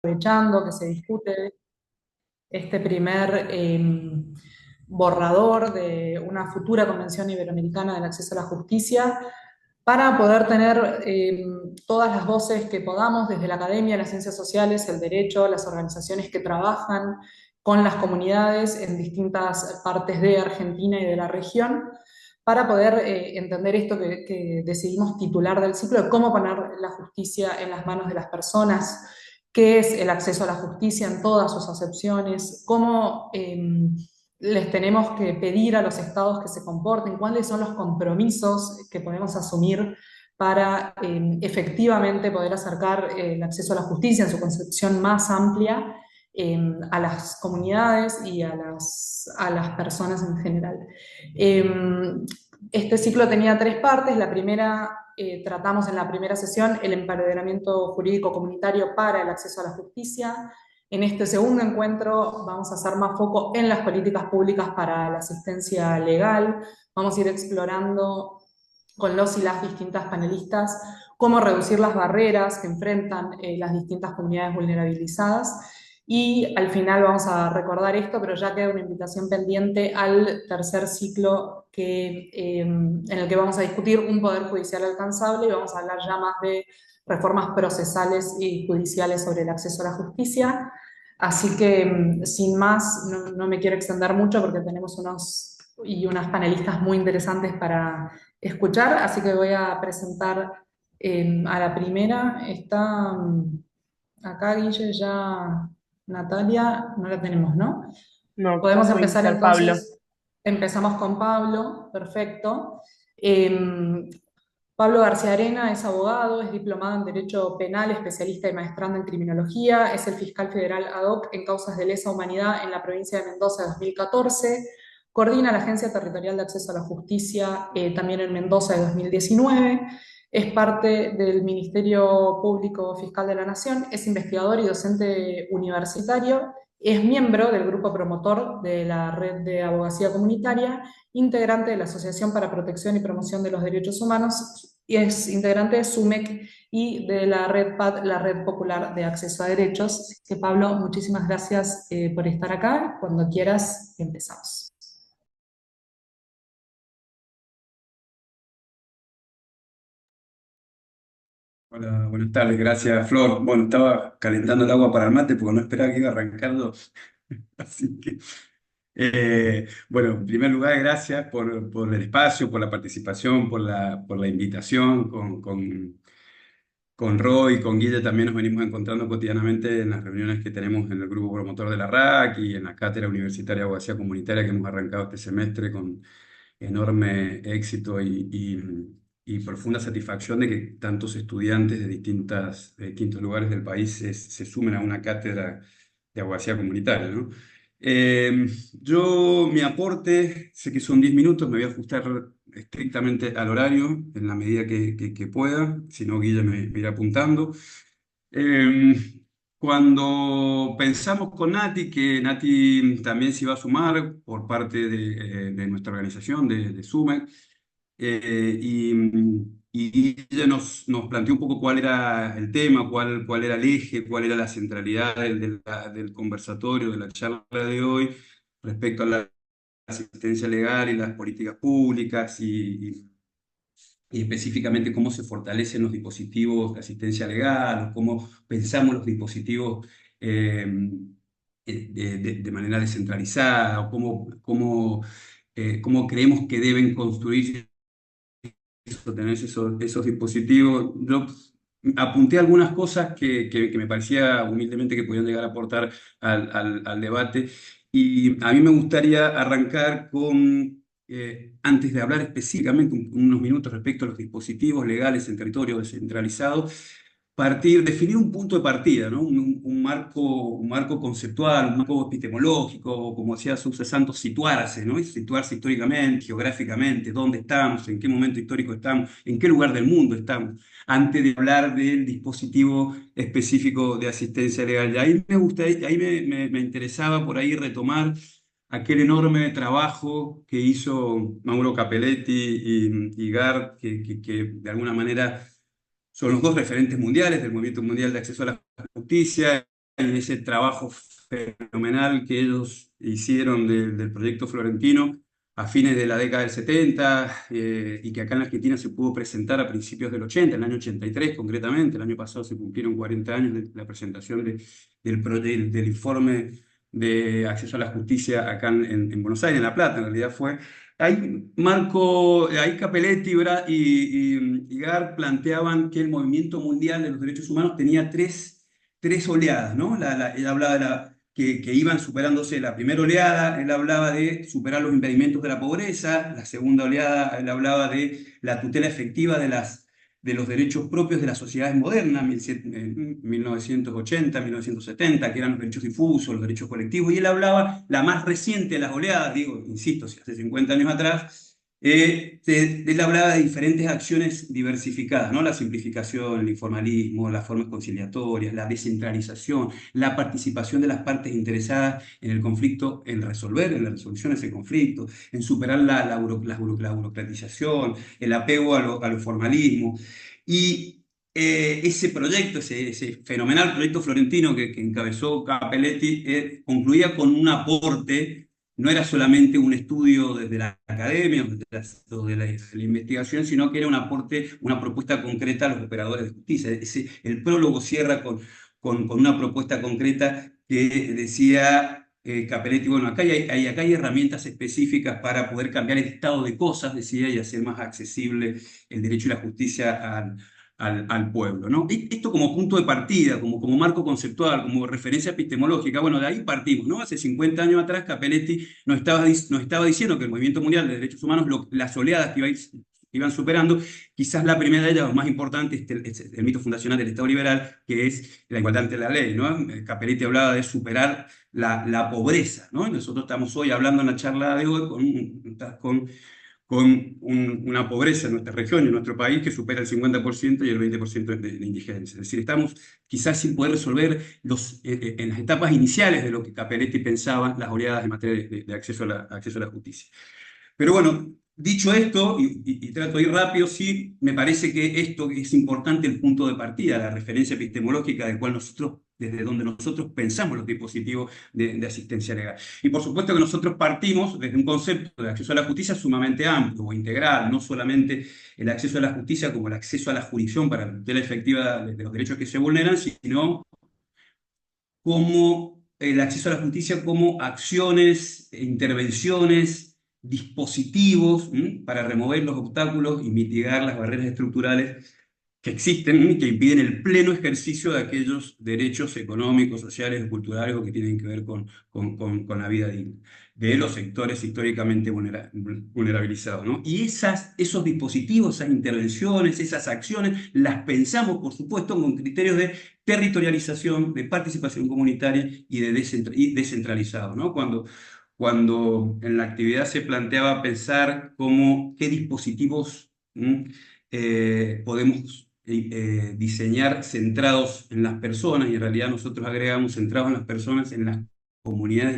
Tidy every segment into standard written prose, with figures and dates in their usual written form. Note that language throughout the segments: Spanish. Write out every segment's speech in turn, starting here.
aprovechando que se discute este primer borrador de una futura Convención Iberoamericana del Acceso a la Justicia, para poder tener todas las voces que podamos desde la academia, las ciencias sociales, el derecho, las organizaciones que trabajan con las comunidades en distintas partes de Argentina y de la región, para poder entender esto que decidimos titular del ciclo, de cómo poner la justicia en las manos de las personas, qué es el acceso a la justicia en todas sus acepciones, cómo les tenemos que pedir a los estados que se comporten, cuáles son los compromisos que podemos asumir para efectivamente poder acercar el acceso a la justicia en su concepción más amplia a las comunidades y a las personas en general. Este ciclo tenía tres partes. La primera, tratamos en la primera sesión el empoderamiento jurídico comunitario para el acceso a la justicia. En este segundo encuentro vamos a hacer más foco en las políticas públicas para la asistencia legal. Vamos a ir explorando con los y las distintas panelistas cómo reducir las barreras que enfrentan las distintas comunidades vulnerabilizadas. Y al final vamos a recordar esto, pero ya queda una invitación pendiente al tercer ciclo en el que vamos a discutir un poder judicial alcanzable y vamos a hablar ya más de reformas procesales y judiciales sobre el acceso a la justicia. Así que, sin más, no me quiero extender mucho porque tenemos unos y unas panelistas muy interesantes para escuchar, así que voy a presentar a la primera. Está acá Guille, ya Natalia, no la tenemos, ¿no? No, Podemos voy a empezar empezar, Pablo. entonces, empezamos con Pablo, perfecto. Eh, Pablo García Arena es abogado, es diplomado en Derecho Penal, especialista y maestrando en Criminología, es el fiscal federal ad hoc en causas de lesa humanidad en la provincia de Mendoza de 2014, coordina la Agencia Territorial de Acceso a la Justicia también en Mendoza de 2019, es parte del Ministerio Público Fiscal de la Nación, es investigador y docente universitario, es miembro del grupo promotor de la Red de Abogacía Comunitaria, integrante de la Asociación para Protección y Promoción de los Derechos Humanos, y es integrante de SUMEC y de la Red PAD, la Red Popular de Acceso a Derechos. Así que, Pablo, muchísimas gracias por estar acá. Cuando quieras, empezamos. Hola, buenas tardes, gracias Flor. Bueno, estaba calentando el agua para el mate porque no esperaba que iba a arrancar dos. Así que, bueno, en primer lugar, gracias por el espacio, por la participación, por la invitación. Con Roy y con Guille también nos venimos encontrando cotidianamente en las reuniones que tenemos en el grupo promotor de la RAC y en la Cátedra Universitaria de Abogacía Comunitaria que hemos arrancado este semestre con enorme éxito y profunda satisfacción de que tantos estudiantes de distintos lugares del país se sumen a una cátedra de abogacía comunitaria, ¿no? Mi aporte, sé que son 10 minutos, me voy a ajustar estrictamente al horario en la medida que pueda, si no, Guilla me irá apuntando. Eh, Cuando pensamos con Nati, que Nati también se iba a sumar por parte de nuestra organización, de SUMEC, y ella nos planteó un poco cuál era el tema, cuál era el eje, cuál era la centralidad del conversatorio, de la charla de hoy respecto a la asistencia legal y las políticas públicas y específicamente cómo se fortalecen los dispositivos de asistencia legal, o cómo pensamos los dispositivos eh, de manera descentralizada, o cómo creemos que deben construirse tener esos dispositivos. Yo apunté algunas cosas que me parecía humildemente que podían llegar a aportar al debate. Y a mí me gustaría arrancar antes de hablar específicamente unos minutos respecto a los dispositivos legales en territorio descentralizado, definir un punto de partida, ¿no? Un marco conceptual, un marco epistemológico, como decía Sousa Santos, situarse, ¿no? Y situarse históricamente, geográficamente, dónde estamos, en qué momento histórico estamos, en qué lugar del mundo estamos, antes de hablar del dispositivo específico de asistencia legal. Y ahí me interesaba por ahí retomar aquel enorme trabajo que hizo Mauro Capelletti y Gard, que de alguna manera son los dos referentes mundiales del movimiento mundial de acceso a la justicia, en ese trabajo fenomenal que ellos hicieron del proyecto florentino a fines de la década del 70, y que acá en la Argentina se pudo presentar a principios del 80, el año 83 concretamente. El año pasado se cumplieron 40 años de la presentación del informe de acceso a la justicia acá en Buenos Aires, en La Plata, en realidad fue. Ahí Capelletti y Gard planteaban que el movimiento mundial de los derechos humanos tenía tres oleadas, ¿no? Él hablaba que iban superándose la primera oleada. Él hablaba de superar los impedimentos de la pobreza. La segunda oleada, él hablaba de la tutela efectiva de los derechos propios de las sociedades modernas, 1980, 1970, que eran los derechos difusos, los derechos colectivos. Y él hablaba, la más reciente de las oleadas, digo, insisto, si hace 50 años atrás, él hablaba de diferentes acciones diversificadas, ¿no? La simplificación, el informalismo, las formas conciliatorias, la descentralización, la participación de las partes interesadas en el conflicto, en la resolución de ese conflicto, en superar la burocratización, el apego a lo formalismo. Y ese proyecto, ese fenomenal proyecto florentino que encabezó Capelletti, concluía con un aporte. No era solamente un estudio desde la academia o de la investigación, sino que era un aporte, una propuesta concreta a los operadores de justicia. El prólogo cierra con una propuesta concreta que decía Capelletti: bueno, acá hay herramientas específicas para poder cambiar el estado de cosas, decía, y hacer más accesible el derecho y la justicia al pueblo, ¿no? Esto como punto de partida, como marco conceptual, como referencia epistemológica. Bueno, de ahí partimos, ¿no? Hace 50 años atrás Capelletti nos estaba diciendo que el movimiento mundial de derechos humanos, las oleadas que iban superando, quizás la primera de ellas, o más importante, es el mito fundacional del Estado liberal, que es la igualdad ante la ley, ¿no? Capelletti hablaba de superar la pobreza, ¿no? Y nosotros estamos hoy hablando en la charla de hoy con una pobreza en nuestra región y en nuestro país que supera el 50% y el 20% de indigencia. Es decir, estamos quizás sin poder resolver en las etapas iniciales de lo que Capelletti pensaba, las oleadas en materia de acceso a la justicia. Pero bueno, dicho esto, y trato de ir rápido, sí me parece que esto es importante, el punto de partida, la referencia epistemológica desde donde nosotros pensamos los dispositivos de asistencia legal. Y por supuesto que nosotros partimos desde un concepto de acceso a la justicia sumamente amplio o integral, no solamente el acceso a la justicia como el acceso a la jurisdicción para la tutela efectiva de los derechos que se vulneran, sino como el acceso a la justicia como acciones, intervenciones, dispositivos para remover los obstáculos y mitigar las barreras estructurales que existen y que impiden el pleno ejercicio de aquellos derechos económicos, sociales, culturales o que tienen que ver con la vida digna de los sectores históricamente vulnerabilizados, ¿no? Y esos dispositivos, esas intervenciones, esas acciones, las pensamos, por supuesto, con criterios de territorialización, de participación comunitaria y de descentralizado, ¿no? Cuando en la actividad se planteaba pensar qué dispositivos podemos diseñar centrados en las personas, y en realidad nosotros agregamos centrados en las personas, en las comunidades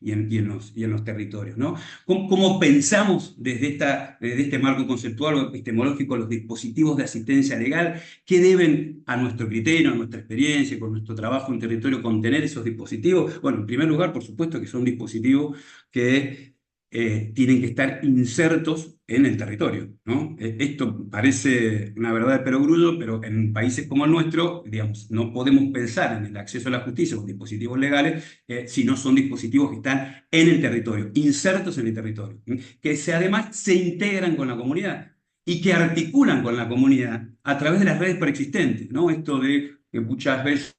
y en los territorios, ¿no? ¿Cómo pensamos desde este marco conceptual o epistemológico los dispositivos de asistencia legal? ¿Qué deben, a nuestro criterio, a nuestra experiencia, con nuestro trabajo en territorio, contener esos dispositivos? Bueno, en primer lugar, por supuesto que son dispositivos que tienen que estar insertos en el territorio, ¿no? Esto parece una verdad de perogrullo, pero en países como el nuestro, digamos, no podemos pensar en el acceso a la justicia con dispositivos legales si no son dispositivos que están en el territorio, insertos en el territorio, además se integran con la comunidad y que articulan con la comunidad a través de las redes preexistentes, ¿no? Esto de que muchas veces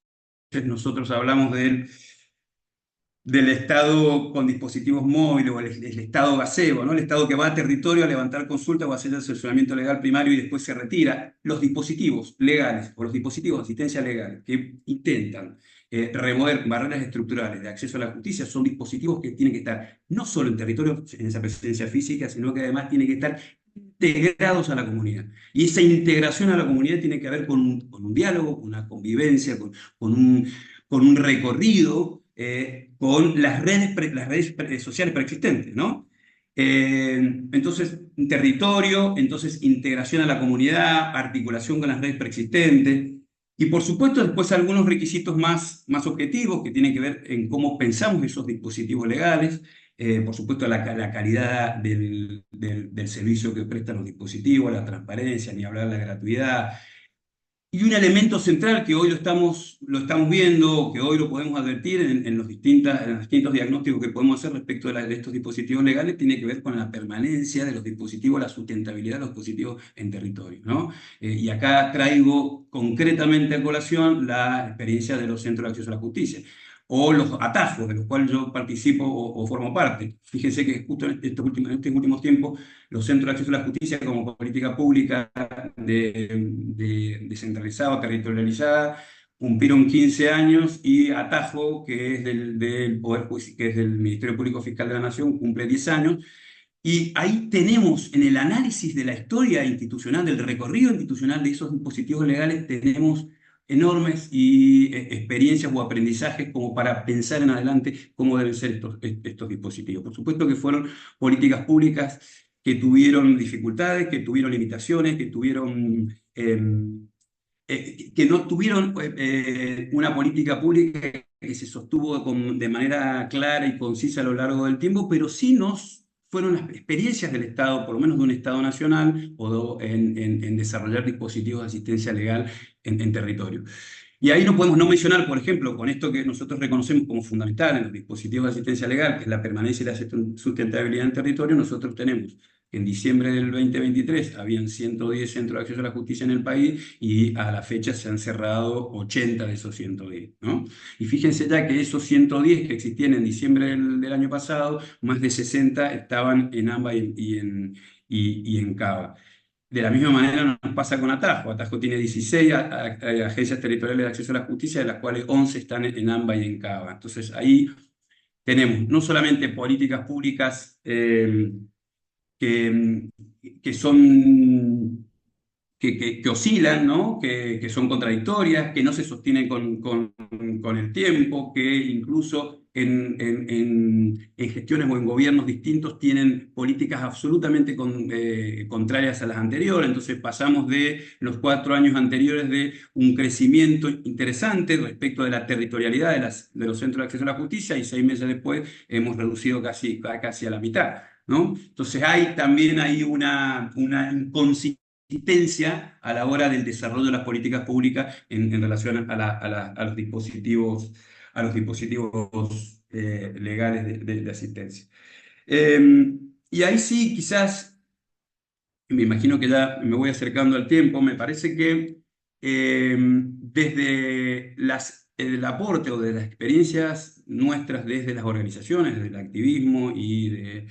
nosotros hablamos del Estado con dispositivos móviles, o el Estado gazebo, ¿no? El Estado que va a territorio a levantar consultas o a hacer el asesoramiento legal primario y después se retira. Los dispositivos legales o los dispositivos de asistencia legal que intentan remover barreras estructurales de acceso a la justicia son dispositivos que tienen que estar no solo en territorio, en esa presencia física, sino que además tienen que estar integrados a la comunidad. Y esa integración a la comunidad tiene que ver con un diálogo, una convivencia, con un recorrido, con las redes sociales preexistentes, ¿no? Entonces, territorio, entonces integración a la comunidad, articulación con las redes preexistentes, Y por supuesto, después algunos requisitos más objetivos que tienen que ver en cómo pensamos esos dispositivos legales. Por supuesto, la calidad del servicio que prestan los dispositivos, la transparencia, ni hablar de la gratuidad. Y un elemento central que hoy lo estamos viendo, que hoy lo podemos advertir en los distintos diagnósticos que podemos hacer respecto de estos dispositivos legales, tiene que ver con la permanencia de los dispositivos, la sustentabilidad de los dispositivos en territorio, ¿no? Y acá traigo concretamente a colación la experiencia de los centros de acceso a la justicia o los atajos de los cuales yo participo o formo parte. Fíjense que justo en estos últimos tiempos los centros de acceso a la justicia como política pública descentralizada, territorializada, cumplieron 15 años y Atajo, que es del Poder que es del Ministerio Público Fiscal de la Nación, cumple 10 años. Y ahí tenemos, en el análisis de la historia institucional, del recorrido institucional de esos dispositivos legales, tenemos enormes experiencias o aprendizajes como para pensar en adelante cómo deben ser estos dispositivos. Por supuesto que fueron políticas públicas que tuvieron dificultades, que tuvieron limitaciones, que no tuvieron una política pública que se sostuvo de manera clara y concisa a lo largo del tiempo, pero sí fueron las experiencias del Estado, por lo menos de un Estado nacional, en desarrollar dispositivos de asistencia legal en territorio. Y ahí no podemos no mencionar, por ejemplo, con esto que nosotros reconocemos como fundamental en los dispositivos de asistencia legal, que es la permanencia y la sustentabilidad en territorio, nosotros tenemos que en diciembre del 2023 habían 110 centros de acceso a la justicia en el país y a la fecha se han cerrado 80 de esos 110, ¿no? Y fíjense ya que esos 110 que existían en diciembre del año pasado, más de 60 estaban en AMBA y en CABA. De la misma manera nos pasa con Atajo. Atajo tiene 16 agencias territoriales de acceso a la justicia, de las cuales 11 están en AMBA y en CABA. Entonces ahí tenemos no solamente políticas públicas que, que son que oscilan, ¿no? Que son contradictorias, que no se sostienen con el tiempo, que incluso en gestiones o en gobiernos distintos tienen políticas absolutamente contrarias a las anteriores. Entonces pasamos de los 4 años anteriores de un crecimiento interesante respecto de la territorialidad de los centros de acceso a la justicia y 6 meses después hemos reducido casi a la mitad, ¿no? Entonces hay también una inconsistencia a la hora del desarrollo de las políticas públicas en relación a los dispositivos legales de asistencia. Y ahí sí, quizás, me imagino que ya me voy acercando al tiempo, me parece que desde el aporte o de las experiencias nuestras desde las organizaciones, desde el activismo y de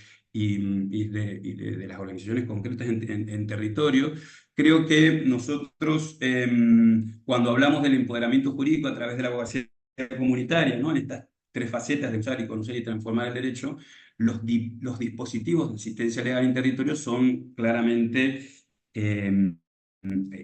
las organizaciones concretas en territorio, creo que nosotros, cuando hablamos del empoderamiento jurídico a través de la abogacía comunitaria, ¿no? En estas 3 facetas de usar y conocer y transformar el derecho, los dispositivos de asistencia legal en territorio son claramente eh,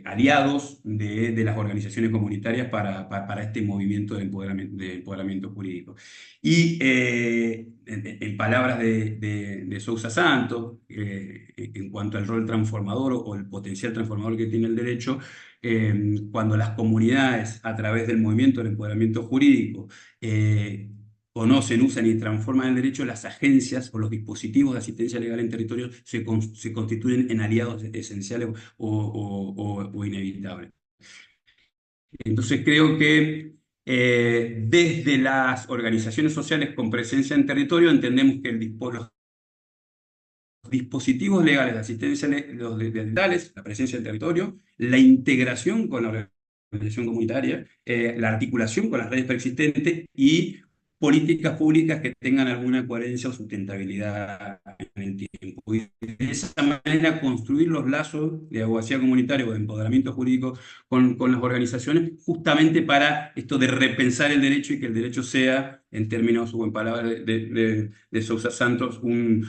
aliados de las organizaciones comunitarias para este movimiento de empoderamiento jurídico. Y en palabras de Sousa Santos, en cuanto al rol transformador o el potencial transformador que tiene el derecho, cuando las comunidades, a través del movimiento del empoderamiento jurídico, conocen, usan y transforman el derecho, las agencias o los dispositivos de asistencia legal en territorio se constituyen en aliados esenciales o inevitables. Entonces creo que desde las organizaciones sociales con presencia en territorio entendemos que los dispositivos legales de asistencia, los legales, la presencia en territorio, la integración con la organización comunitaria, la articulación con las redes preexistentes y políticas públicas que tengan alguna coherencia o sustentabilidad en el tiempo. Y de esa manera construir los lazos de abogacía comunitaria o de empoderamiento jurídico con las organizaciones, justamente para esto de repensar el derecho y que el derecho sea, en términos o en palabras de Sousa Santos, un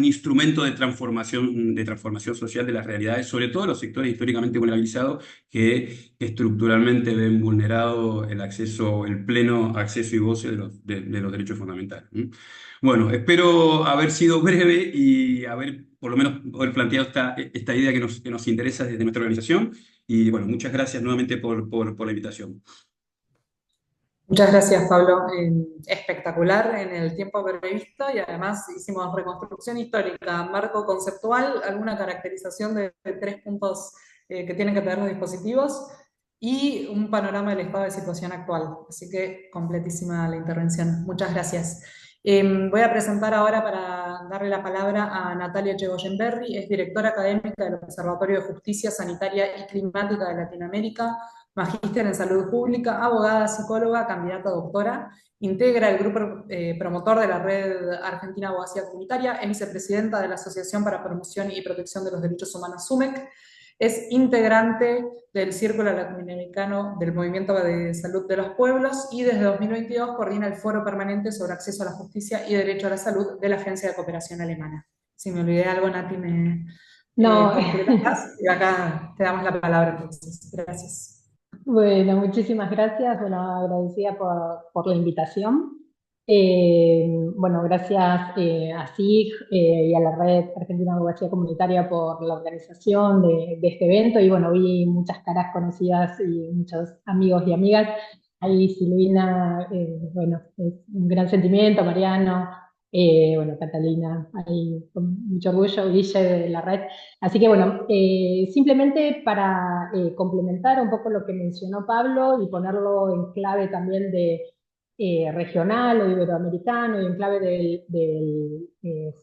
instrumento de transformación social de las realidades, sobre todo los sectores históricamente vulnerabilizados que estructuralmente ven vulnerado el pleno acceso y goce de los derechos fundamentales. Bueno, espero haber sido breve y haber, por lo menos, haber planteado esta idea que nos interesa desde nuestra organización. Y bueno, muchas gracias nuevamente por la invitación. Muchas gracias, Pablo. Espectacular en el tiempo previsto y además hicimos reconstrucción histórica, marco conceptual, alguna caracterización de tres puntos que tienen que tener los dispositivos y un panorama del estado de situación actual. Así que completísima la intervención. Muchas gracias. Voy a presentar ahora para darle la palabra a Natalia Echegoyen-Berry, es directora académica del Observatorio de Justicia Sanitaria y Climática de Latinoamérica, magíster en salud pública, abogada, psicóloga, candidata a doctora, integra el grupo promotor de la Red Argentina Abogacía Comunitaria, es vicepresidenta de la Asociación para Promoción y Protección de los Derechos Humanos SUMEC, es integrante del Círculo Latinoamericano del Movimiento de Salud de los Pueblos y desde 2022 coordina el Foro Permanente sobre Acceso a la Justicia y Derecho a la Salud de la Agencia de Cooperación Alemana. Si me olvidé algo, Nati, me No, completas y acá te damos la palabra entonces. Gracias. bueno, muchísimas gracias. Bueno, agradecida por la invitación. Bueno, gracias a SIG y a la Red Argentina de Abogacía Comunitaria por la organización de este evento. Y bueno, vi muchas caras conocidas y muchos amigos y amigas. Ahí Silvina, bueno, es un gran sentimiento, Mariano, bueno, Catalina, ahí con mucho orgullo, Guille de la Red. Así que bueno, simplemente para complementar un poco lo que mencionó Pablo y ponerlo en clave también de regional o iberoamericano y en clave del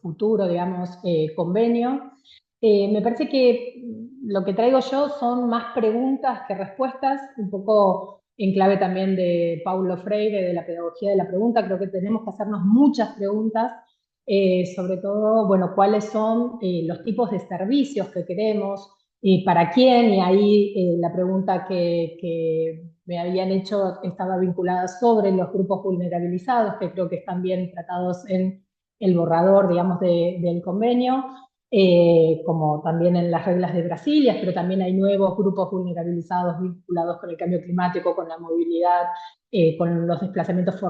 futuro, digamos, convenio, me parece que lo que traigo yo son más preguntas que respuestas, un poco en clave también de Paulo Freire, de la pedagogía de la pregunta. Creo que tenemos que hacernos muchas preguntas sobre todo, bueno, cuáles son los tipos de servicios que queremos, para quién, y ahí la pregunta que me habían hecho estaba vinculada sobre los grupos vulnerabilizados, que creo que están bien tratados en el borrador, digamos, del convenio, como también en las reglas de Brasilia, pero también hay nuevos grupos vulnerabilizados vinculados con el cambio climático, con la movilidad, con los desplazamientos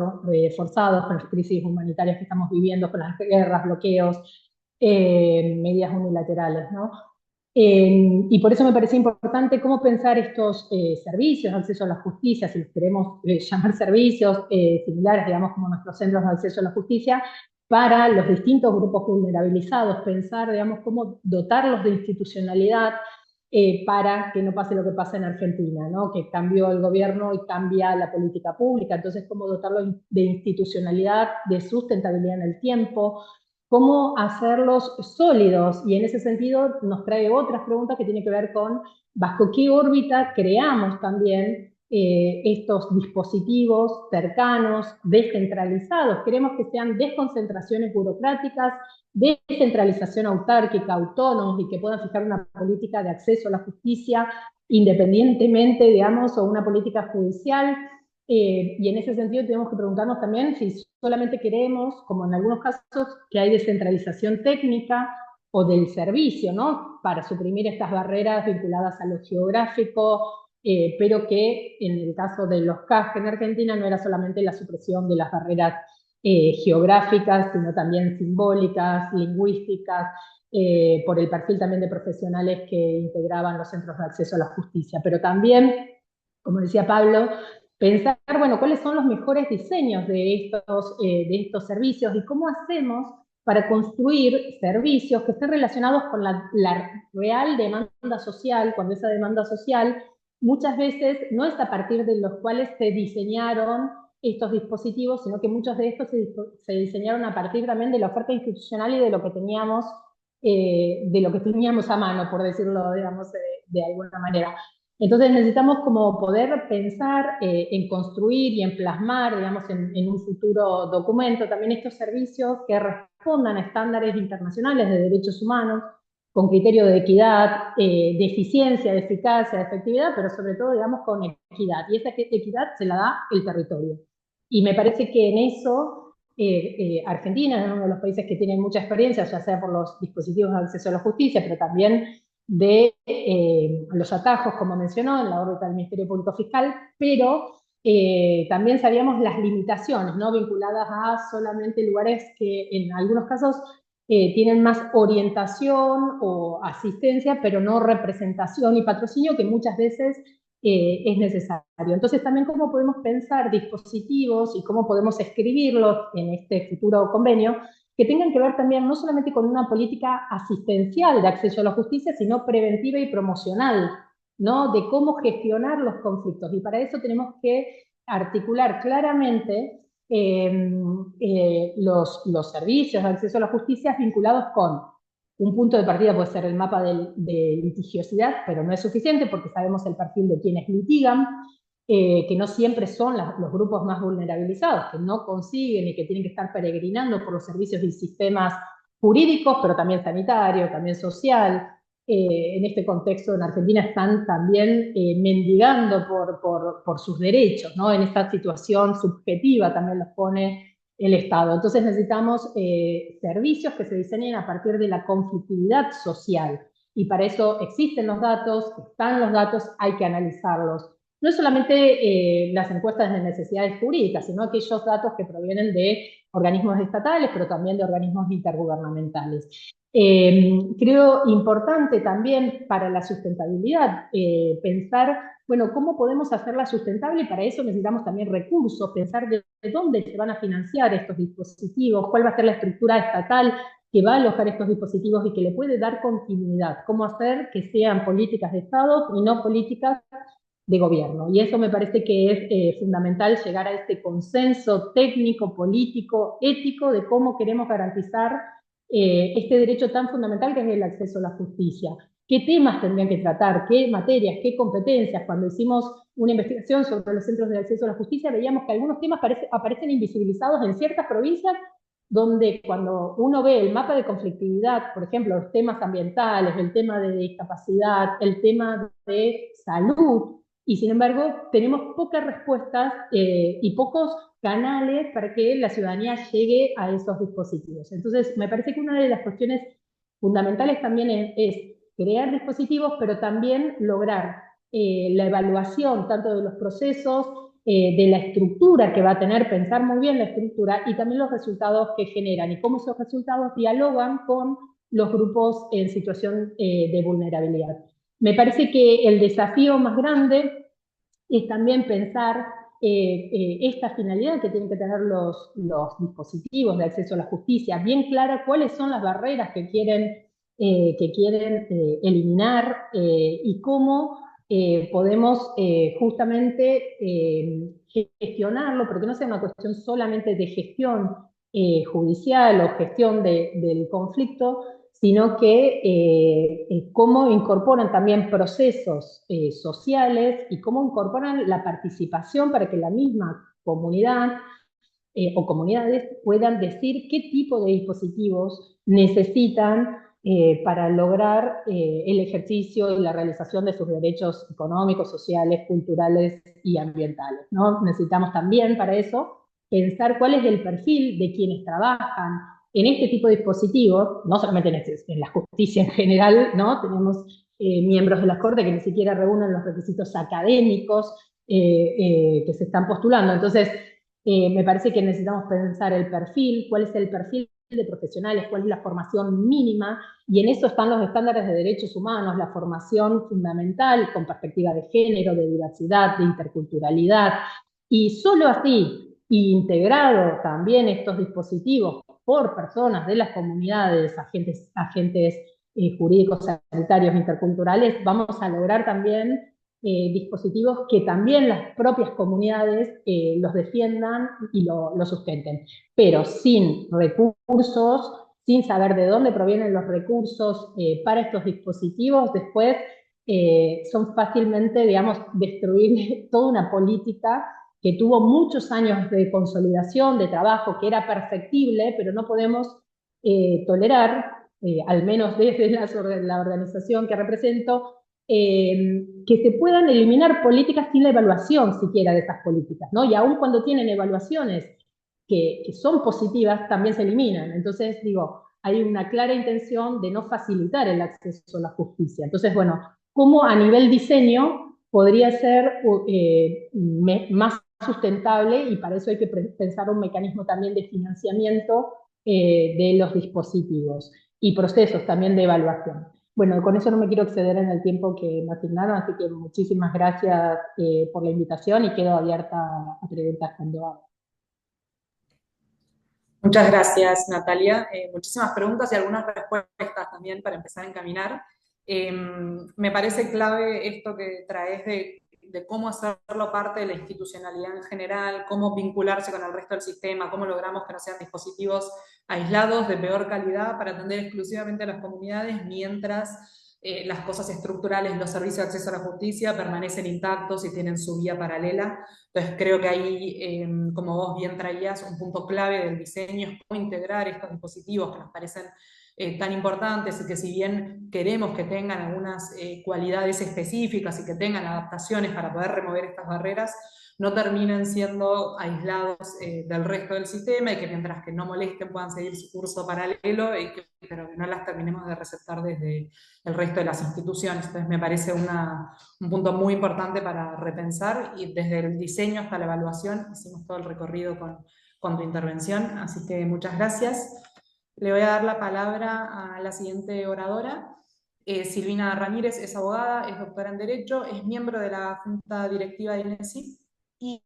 forzados, con las crisis humanitarias que estamos viviendo, con las guerras, bloqueos, medidas unilaterales, ¿no? Y por eso me parecía importante cómo pensar estos servicios de acceso a la justicia, si los queremos llamar servicios similares, digamos, como nuestros centros de acceso a la justicia, para los distintos grupos vulnerabilizados, pensar, digamos, cómo dotarlos de institucionalidad para que no pase lo que pasa en Argentina, ¿no? Que cambió el gobierno y cambia la política pública, entonces cómo dotarlos de institucionalidad, de sustentabilidad en el tiempo, cómo hacerlos sólidos, y en ese sentido nos trae otras preguntas que tienen que ver con bajo qué órbita creamos también estos dispositivos cercanos, descentralizados. Queremos que sean desconcentraciones burocráticas, descentralización autárquica, autónomos, y que puedan fijar una política de acceso a la justicia independientemente, digamos, o una política judicial. Y en ese sentido tenemos que preguntarnos también si solamente queremos, como en algunos casos, que hay descentralización técnica o del servicio, ¿no? Para suprimir estas barreras vinculadas a lo geográfico, pero que en el caso de los CASC en Argentina no era solamente la supresión de las barreras geográficas, sino también simbólicas, lingüísticas, por el perfil también de profesionales que integraban los centros de acceso a la justicia, pero también, como decía Pablo, pensar, bueno, cuáles son los mejores diseños de estos servicios y cómo hacemos para construir servicios que estén relacionados con la real demanda social, cuando esa demanda social muchas veces no es a partir de los cuales se diseñaron estos dispositivos, sino que muchos de estos se diseñaron a partir también de la oferta institucional y de lo que teníamos a mano, por decirlo, digamos, de alguna manera. Entonces necesitamos como poder pensar en construir y en plasmar, digamos, en un futuro documento también estos servicios que respondan a estándares internacionales de derechos humanos, con criterio de equidad, de eficiencia, de eficacia, de efectividad, pero sobre todo, digamos, con equidad. Y esa equidad se la da el territorio. Y me parece que en eso Argentina es uno de los países que tiene mucha experiencia, ya sea por los dispositivos de acceso a la justicia, pero también de los atajos, como mencionó, en la órbita del Ministerio Público Fiscal, pero también sabíamos las limitaciones, ¿no? Vinculadas a solamente lugares que en algunos casos tienen más orientación o asistencia, pero no representación y patrocinio que muchas veces es necesario. Entonces también cómo podemos pensar dispositivos y cómo podemos escribirlos en este futuro convenio que tengan que ver también no solamente con una política asistencial de acceso a la justicia, sino preventiva y promocional, ¿no? De cómo gestionar los conflictos. Y para eso tenemos que articular claramente los servicios de acceso a la justicia vinculados con un punto de partida, puede ser el mapa de litigiosidad, pero no es suficiente porque sabemos el perfil de quienes litigan, que no siempre son los grupos más vulnerabilizados, que no consiguen y que tienen que estar peregrinando por los servicios y sistemas jurídicos, pero también sanitario, también social. En este contexto en Argentina están también mendigando por sus derechos, ¿no? En esta situación subjetiva también los pone el Estado. Entonces necesitamos servicios que se diseñen a partir de la conflictividad social. Y para eso existen los datos, están los datos, hay que analizarlos. No solamente las encuestas de necesidades jurídicas, sino aquellos datos que provienen de organismos estatales, pero también de organismos intergubernamentales. Creo importante también para la sustentabilidad pensar, bueno, ¿cómo podemos hacerla sustentable? Y para eso necesitamos también recursos, pensar de dónde se van a financiar estos dispositivos, cuál va a ser la estructura estatal que va a alojar estos dispositivos y que le puede dar continuidad, cómo hacer que sean políticas de Estado y no políticas de gobierno. Y eso me parece que es fundamental llegar a este consenso técnico, político, ético de cómo queremos garantizar este derecho tan fundamental que es el acceso a la justicia. ¿Qué temas tendrían que tratar? ¿Qué materias? ¿Qué competencias? Cuando hicimos una investigación sobre los centros de acceso a la justicia, veíamos que algunos temas aparecen invisibilizados en ciertas provincias donde cuando uno ve el mapa de conflictividad, por ejemplo, los temas ambientales, el tema de discapacidad, el tema de salud, y sin embargo tenemos pocas respuestas y pocos canales para que la ciudadanía llegue a esos dispositivos. Entonces, me parece que una de las cuestiones fundamentales también es crear dispositivos, pero también lograr la evaluación tanto de los procesos, de la estructura que va a tener, pensar muy bien la estructura y también los resultados que generan y cómo esos resultados dialogan con los grupos en situación de vulnerabilidad. Me parece que el desafío más grande es también pensar esta finalidad que tienen que tener los dispositivos de acceso a la justicia, bien clara cuáles son las barreras que quieren eliminar y cómo podemos justamente gestionarlo, pero que no sea una cuestión solamente de gestión judicial o gestión del conflicto, sino que cómo incorporan también procesos sociales y cómo incorporan la participación para que la misma comunidad o comunidades puedan decir qué tipo de dispositivos necesitan para lograr el ejercicio y la realización de sus derechos económicos, sociales, culturales y ambientales, ¿no? Necesitamos también para eso pensar cuál es el perfil de quienes trabajan en este tipo de dispositivos, no solamente en la justicia en general, ¿no? Tenemos miembros de la Corte que ni siquiera reúnen los requisitos académicos que se están postulando. Entonces, me parece que necesitamos pensar el perfil, cuál es el perfil de profesionales, cuál es la formación mínima, y en eso están los estándares de derechos humanos, la formación fundamental con perspectiva de género, de diversidad, de interculturalidad, y solo así, integrado también estos dispositivos por personas de las comunidades, agentes jurídicos, sanitarios, interculturales, vamos a lograr también dispositivos que también las propias comunidades los defiendan y lo sustenten, pero sin recursos, sin saber de dónde provienen los recursos para estos dispositivos, después son fácilmente, digamos, destruir toda una política que tuvo muchos años de consolidación, de trabajo, que era perfectible, pero no podemos tolerar, al menos desde la organización que represento, que se puedan eliminar políticas sin la evaluación siquiera de esas políticas, ¿no? Y aun cuando tienen evaluaciones que son positivas, también se eliminan. Entonces, digo, hay una clara intención de no facilitar el acceso a la justicia. Entonces, bueno, ¿cómo a nivel diseño podría ser más sustentable? Y para eso hay que pensar un mecanismo también de financiamiento de los dispositivos y procesos también de evaluación. Bueno, con eso no me quiero exceder en el tiempo que me asignaron, así que muchísimas gracias por la invitación y quedo abierta a preguntas cuando haga. Muchas gracias, Natalia. Muchísimas preguntas y algunas respuestas también para empezar a encaminar. Me parece clave esto que traes de cómo hacerlo parte de la institucionalidad en general, cómo vincularse con el resto del sistema, cómo logramos que no sean dispositivos aislados de peor calidad para atender exclusivamente a las comunidades, mientras las cosas estructurales, los servicios de acceso a la justicia permanecen intactos y tienen su vía paralela. Entonces creo que ahí, como vos bien traías, un punto clave del diseño es cómo integrar estos dispositivos que nos parecen tan importantes y que si bien queremos que tengan algunas cualidades específicas y que tengan adaptaciones para poder remover estas barreras, no terminen siendo aislados del resto del sistema y que mientras que no molesten puedan seguir su curso paralelo, pero que no las terminemos de receptar desde el resto de las instituciones. Entonces me parece un punto muy importante para repensar y desde el diseño hasta la evaluación hicimos todo el recorrido con tu intervención, así que muchas gracias. Le voy a dar la palabra a la siguiente oradora. Silvina Ramírez es abogada, es doctora en Derecho, es miembro de la Junta Directiva de INESIP y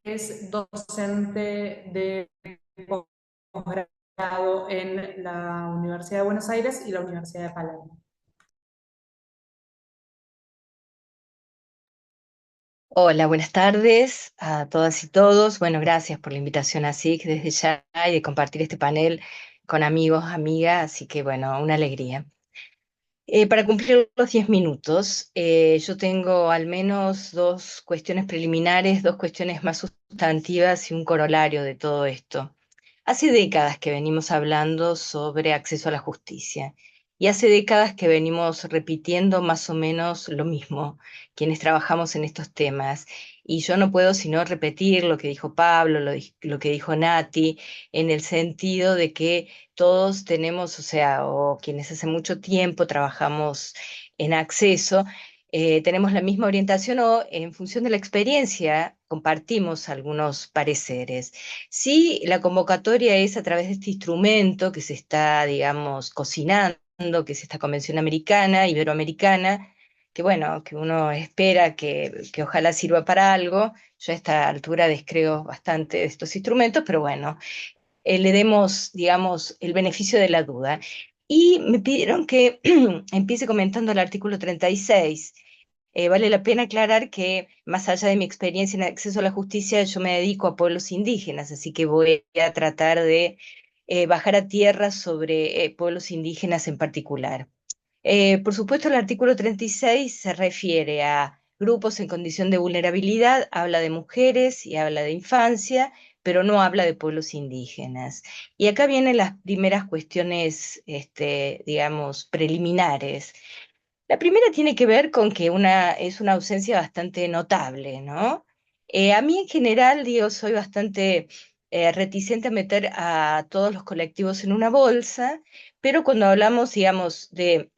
es docente de posgrado en la Universidad de Buenos Aires y la Universidad de Palermo. Hola, buenas tardes a todas y todos. Bueno, gracias por la invitación a SIC desde ya y de compartir este panel con amigos, amigas, así que bueno, una alegría. Para cumplir los 10 minutos, yo tengo al menos dos cuestiones preliminares, dos cuestiones más sustantivas y un corolario de todo esto. Hace décadas que venimos hablando sobre acceso a la justicia y hace décadas que venimos repitiendo más o menos lo mismo, quienes trabajamos en estos temas. Y yo no puedo sino repetir lo que dijo Pablo, lo que dijo Nati, en el sentido de que todos tenemos, o sea, o quienes hace mucho tiempo trabajamos en acceso, tenemos la misma orientación o en función de la experiencia compartimos algunos pareceres. Sí, la convocatoria es a través de este instrumento que se está, digamos, cocinando, que es esta Convención Americana, Iberoamericana, que bueno, que uno espera que ojalá sirva para algo. Yo a esta altura descreo bastante de estos instrumentos, pero bueno, le demos, digamos, el beneficio de la duda. Y me pidieron que empiece comentando el artículo 36. Vale la pena aclarar que, más allá de mi experiencia en acceso a la justicia, yo me dedico a pueblos indígenas, así que voy a tratar de bajar a tierra sobre pueblos indígenas en particular. Por supuesto, el artículo 36 se refiere a grupos en condición de vulnerabilidad, habla de mujeres y habla de infancia, pero no habla de pueblos indígenas. Y acá vienen las primeras cuestiones, digamos, preliminares. La primera tiene que ver con que es una ausencia bastante notable, ¿no? A mí en general, digo, soy bastante reticente a meter a todos los colectivos en una bolsa, pero cuando hablamos, digamos, de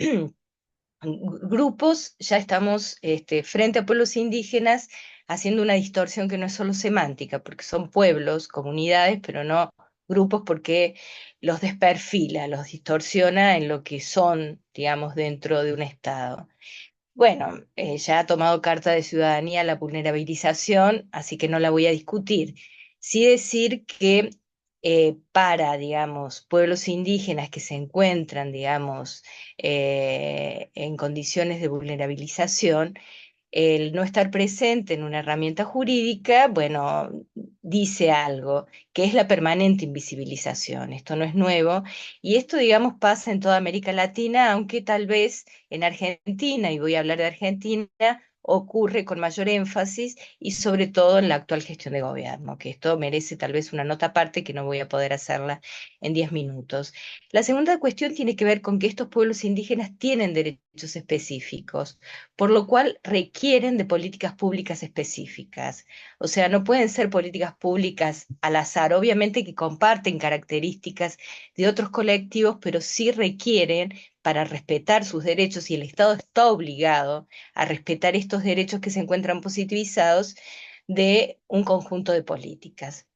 grupos, ya estamos frente a pueblos indígenas haciendo una distorsión que no es solo semántica, porque son pueblos, comunidades, pero no grupos porque los desperfila, los distorsiona en lo que son, digamos, dentro de un Estado. Bueno, ya ha tomado carta de ciudadanía la vulnerabilización, así que no la voy a discutir. Sí decir que para, digamos, pueblos indígenas que se encuentran, digamos, en condiciones de vulnerabilización, el no estar presente en una herramienta jurídica, bueno, dice algo, que es la permanente invisibilización. Esto no es nuevo y esto, digamos, pasa en toda América Latina, aunque tal vez en Argentina, y voy a hablar de Argentina, ocurre con mayor énfasis y sobre todo en la actual gestión de gobierno, que esto merece tal vez una nota aparte que no voy a poder hacerla en 10 minutos. La segunda cuestión tiene que ver con que estos pueblos indígenas tienen derechos específicos, por lo cual requieren de políticas públicas específicas. O sea, no pueden ser políticas públicas al azar, obviamente que comparten características de otros colectivos, pero sí requieren para respetar sus derechos y el Estado está obligado a respetar estos derechos que se encuentran positivizados de un conjunto de políticas.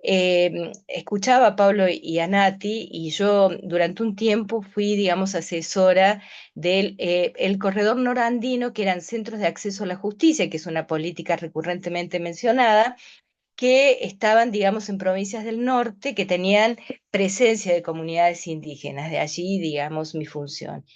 Escuchaba a Pablo y a Nati, y yo durante un tiempo fui, digamos, asesora del el corredor norandino, que eran centros de acceso a la justicia, que es una política recurrentemente mencionada, que estaban, digamos, en provincias del norte que tenían presencia de comunidades indígenas. De allí, digamos, mi función.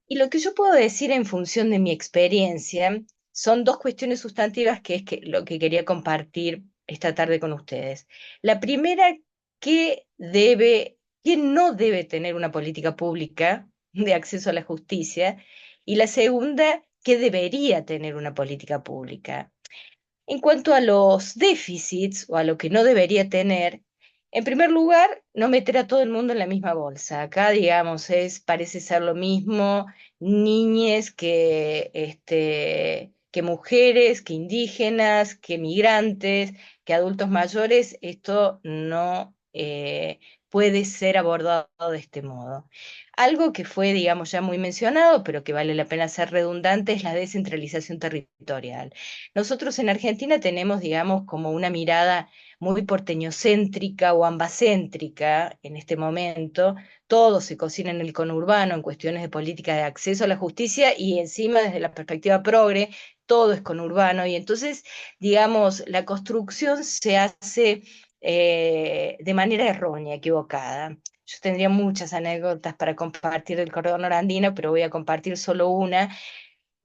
Y lo que yo puedo decir en función de mi experiencia son dos cuestiones sustantivas, que es lo que quería compartir esta tarde con ustedes. La primera, que no debe tener una política pública de acceso a la justicia, y la segunda, que debería tener una política pública. En cuanto a los déficits o a lo que no debería tener, en primer lugar, no meter a todo el mundo en la misma bolsa. Acá, digamos, parece ser lo mismo niñes que mujeres, que indígenas, que migrantes, que adultos mayores. Esto no puede ser abordado de este modo. Algo que fue, digamos, ya muy mencionado, pero que vale la pena ser redundante, es la descentralización territorial. Nosotros en Argentina tenemos, digamos, como una mirada muy porteñocéntrica o ambacéntrica en este momento. Todo se cocina en el conurbano en cuestiones de política de acceso a la justicia, y encima desde la perspectiva progre, todo es conurbano, y entonces, digamos, la construcción se hace de manera errónea, equivocada. Yo tendría muchas anécdotas para compartir del corredor norandino, pero voy a compartir solo una.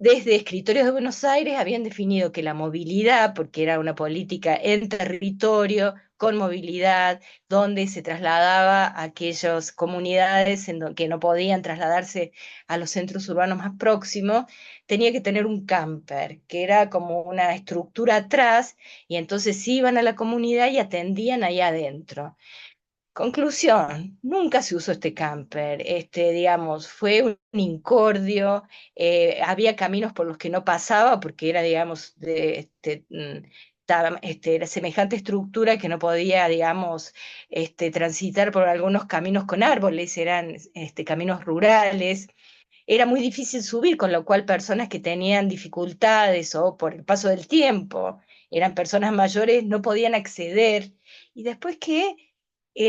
Desde Escritorios de Buenos Aires habían definido que la movilidad, porque era una política en territorio, con movilidad, donde se trasladaba a aquellas comunidades que no podían trasladarse a los centros urbanos más próximos, tenía que tener un camper, que era como una estructura atrás, y entonces iban a la comunidad y atendían ahí adentro. Conclusión, nunca se usó este camper, digamos, fue un incordio. Había caminos por los que no pasaba porque era, digamos, era semejante estructura que no podía, digamos, transitar por algunos caminos con árboles, eran caminos rurales. Era muy difícil subir, con lo cual personas que tenían dificultades o por el paso del tiempo, eran personas mayores, no podían acceder. Y después que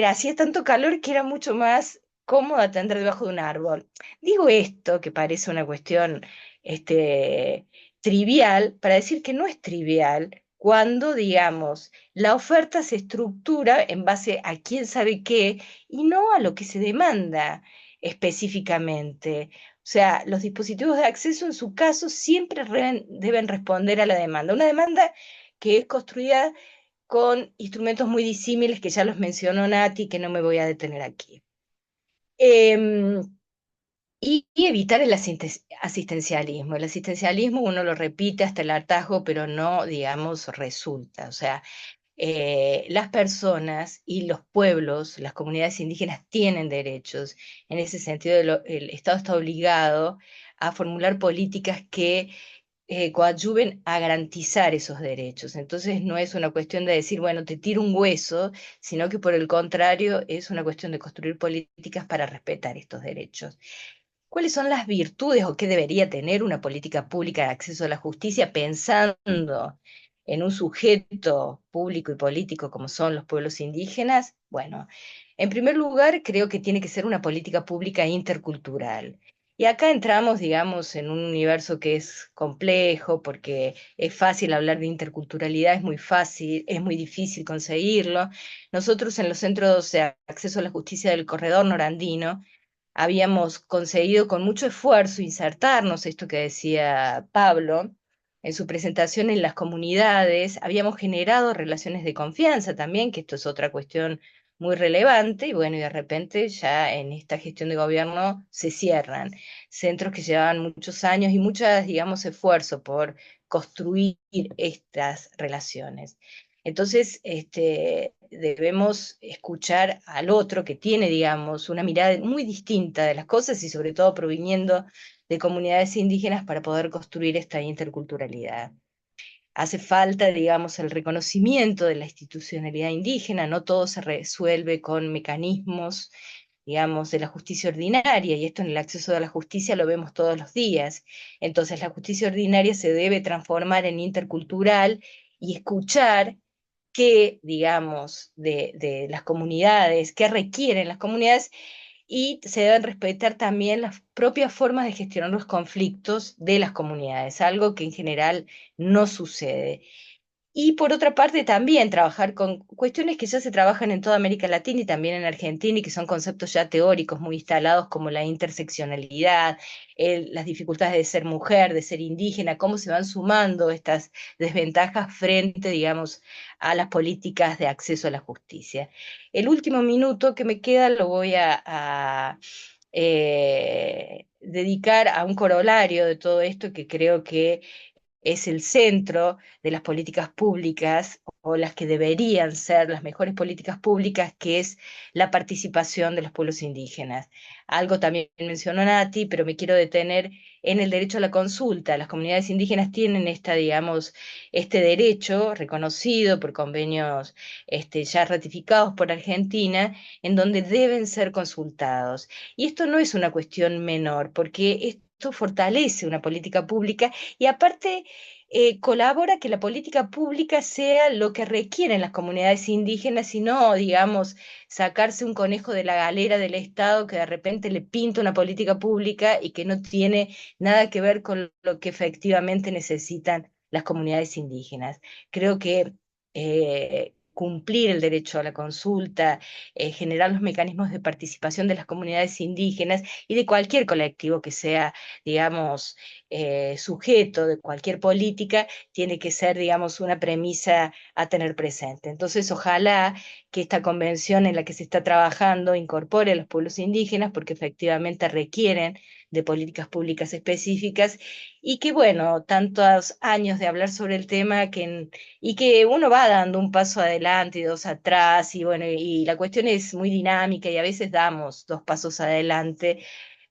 hacía tanto calor que era mucho más cómodo atender debajo de un árbol. Digo esto, que parece una cuestión este, trivial, para decir que no es trivial cuando, digamos, la oferta se estructura en base a quién sabe qué y no a lo que se demanda específicamente. O sea, los dispositivos de acceso en su caso siempre deben responder a la demanda. Una demanda que es construida con instrumentos muy disímiles, que ya los mencionó Nati, que no me voy a detener aquí. Em, y evitar el asistencialismo. El asistencialismo uno lo repite hasta el hartazgo, pero no, digamos, resulta. O sea, las personas y los pueblos, las comunidades indígenas tienen derechos. En ese sentido, el Estado está obligado a formular políticas que coadyuven a garantizar esos derechos. Entonces no es una cuestión de decir, bueno, te tiro un hueso, sino que por el contrario es una cuestión de construir políticas para respetar estos derechos. ¿Cuáles son las virtudes o qué debería tener una política pública de acceso a la justicia pensando en un sujeto público y político como son los pueblos indígenas? Bueno, en primer lugar, creo que tiene que ser una política pública intercultural. Y acá entramos, digamos, en un universo que es complejo, porque es fácil hablar de interculturalidad, es muy fácil, es muy difícil conseguirlo. Nosotros en los centros de acceso a la justicia del corredor norandino habíamos conseguido con mucho esfuerzo insertarnos, esto que decía Pablo, en su presentación en las comunidades. Habíamos generado relaciones de confianza también, que esto es otra cuestión muy relevante, y bueno, y de repente ya en esta gestión de gobierno se cierran centros que llevaban muchos años y muchas, digamos, esfuerzo por construir estas relaciones. Entonces, debemos escuchar al otro que tiene, digamos, una mirada muy distinta de las cosas, y sobre todo proviniendo de comunidades indígenas, para poder construir esta interculturalidad. Hace falta, digamos, el reconocimiento de la institucionalidad indígena. No todo se resuelve con mecanismos, digamos, de la justicia ordinaria, y esto en el acceso a la justicia lo vemos todos los días. Entonces, la justicia ordinaria se debe transformar en intercultural y escuchar qué, digamos, de las comunidades, qué requieren las comunidades, y se deben respetar también las propias formas de gestionar los conflictos de las comunidades, algo que en general no sucede. Y por otra parte, también trabajar con cuestiones que ya se trabajan en toda América Latina y también en Argentina y que son conceptos ya teóricos muy instalados como la interseccionalidad, las dificultades de ser mujer, de ser indígena, cómo se van sumando estas desventajas frente, digamos, a las políticas de acceso a la justicia. El último minuto que me queda lo voy a dedicar a un corolario de todo esto que creo que es el centro de las políticas públicas o las que deberían ser las mejores políticas públicas, que es la participación de los pueblos indígenas. Algo también mencionó Nati, pero me quiero detener en el derecho a la consulta. Las comunidades indígenas tienen digamos, este derecho reconocido por convenios ya ratificados por Argentina, en donde deben ser consultados. Y esto no es una cuestión menor, porque esto fortalece una política pública y aparte colabora que la política pública sea lo que requieren las comunidades indígenas y no, digamos, sacarse un conejo de la galera del Estado que de repente le pinta una política pública y que no tiene nada que ver con lo que efectivamente necesitan las comunidades indígenas. Creo que cumplir el derecho a la consulta, generar los mecanismos de participación de las comunidades indígenas y de cualquier colectivo que sea, digamos, sujeto de cualquier política, tiene que ser, digamos, una premisa a tener presente. Entonces, ojalá que esta convención en la que se está trabajando incorpore a los pueblos indígenas, porque efectivamente requieren de políticas públicas específicas, y que, bueno, tantos años de hablar sobre el tema y que uno va dando un paso adelante y dos atrás, y bueno, y la cuestión es muy dinámica y a veces damos dos pasos adelante,